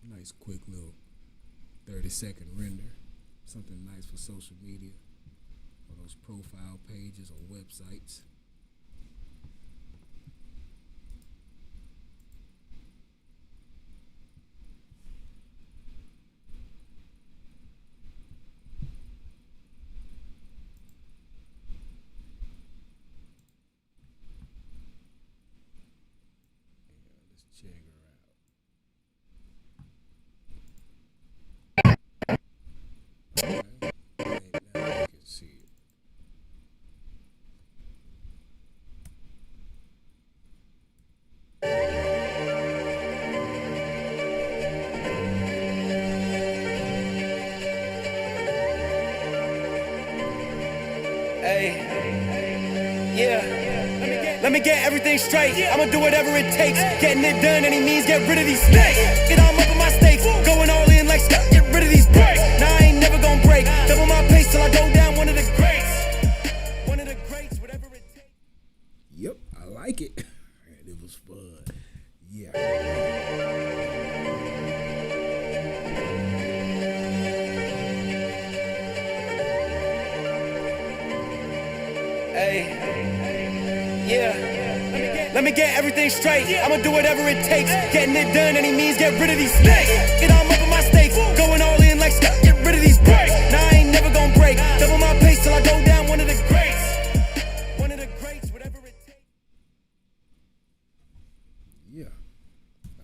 Nice quick little 30-second render. Something nice for social media or those profile pages or websites. Check her out. Okay. Now you can see it. Hey, yeah. Let me get everything straight. I'ma do whatever it takes. Getting it done, any means, get rid of these snakes. Get all up on my stakes. Going all in like Scott, get rid of these breaks. Nah, I ain't never gonna break. Double my pace till I go down one of the greats. One of the greats, whatever it takes. Yep, I like it. And it was fun. Yeah. Let me get everything straight. I'ma do whatever it takes. Getting it done, any means, get rid of these snakes. Get all up on my stakes. Going all in like Scott, get rid of these breaks. Nah, I ain't never gonna break. Double my pace till I go down one of the greats. One of the greats, whatever it takes. Yeah.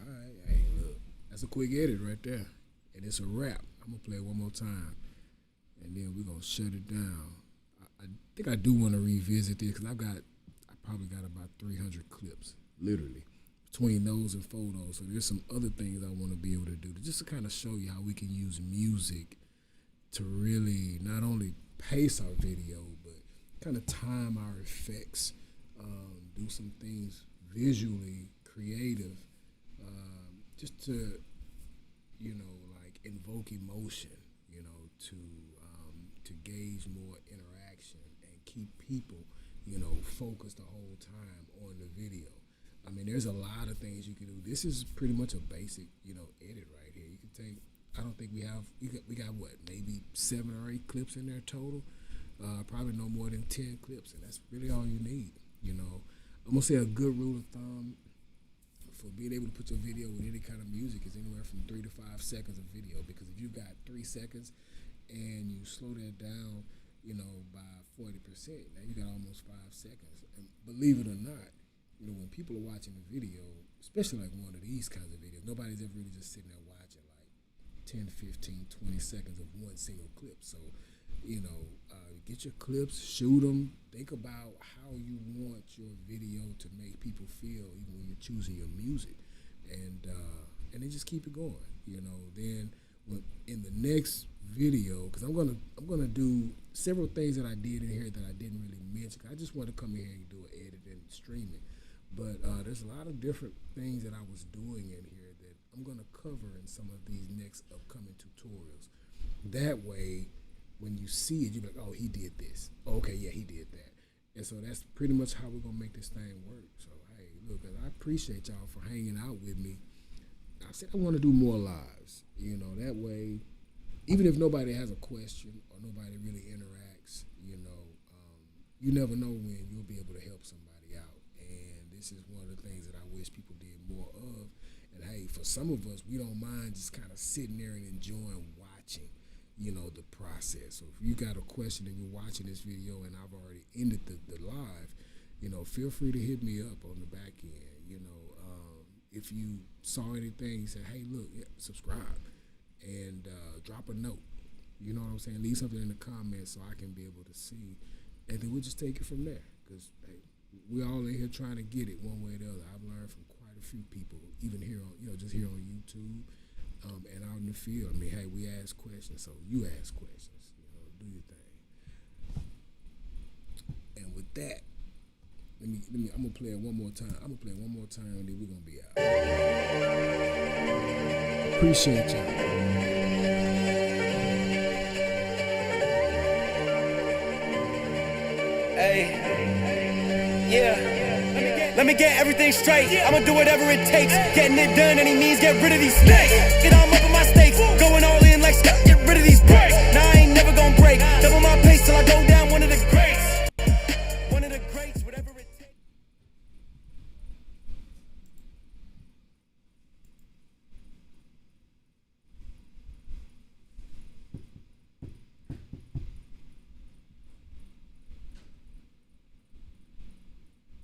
All right. Hey, look. That's a quick edit right there. And it's a wrap. I'm going to play it one more time. And then we're going to shut it down. I think I do want to revisit this because I probably got about 300 clips, literally, between those and photos. So there's some other things I want to be able to do just to kind of show you how we can use music to really not only pace our video, but kind of time our effects, do some things visually creative, just to, like invoke emotion, to gauge more interaction and keep people focused the whole time on the video. I mean, there's a lot of things you can do. This is pretty much a basic, edit right here. You can take, I don't think we got what, maybe 7 or 8 clips in there total. Probably no more than 10 clips, and that's really all you need, I'm gonna say a good rule of thumb for being able to put your video with any kind of music is anywhere from 3 to 5 seconds of video, because if you've got 3 seconds and you slow that down, by 40%. Now you got almost 5 seconds. And believe it or not, when people are watching the video, especially like one of these kinds of videos, nobody's ever really just sitting there watching like 10, 15, 20 seconds of one single clip. So, get your clips, shoot them, think about how you want your video to make people feel, even when you're choosing your music, and then just keep it going. Then in the next video, because I'm gonna do several things that I did in here that I didn't really mention. I just want to come in here and do an edit and stream it. But there's a lot of different things that I was doing in here that I'm gonna cover in some of these next upcoming tutorials. That way, when you see it, you're like, oh, he did this. Okay, yeah, he did that. And so that's pretty much how we're gonna make this thing work. So hey, look, I appreciate y'all for hanging out with me. I said I want to do more lives. That way, even if nobody has a question or nobody really interacts, you never know when you'll be able to help somebody out. And this is one of the things that I wish people did more of. And hey, for some of us, we don't mind just kind of sitting there and enjoying watching, the process. So if you got a question and you're watching this video and I've already ended the live, feel free to hit me up on the back end. If you saw anything, say, hey, look, subscribe and drop a note. You know what I'm saying? Leave something in the comments so I can be able to see. And then we'll just take it from there. Because hey, we're all in here trying to get it one way or the other. I've learned from quite a few people, even here on, just here on YouTube and out in the field. I mean, hey, we ask questions, so you ask questions. Do your thing. And with that, I'm gonna play it one more time. And then we're gonna be out. Appreciate y'all. Hey, yeah. Let me get everything straight. I'ma do whatever it takes. Getting it done, any means, get rid of these snakes. Get on my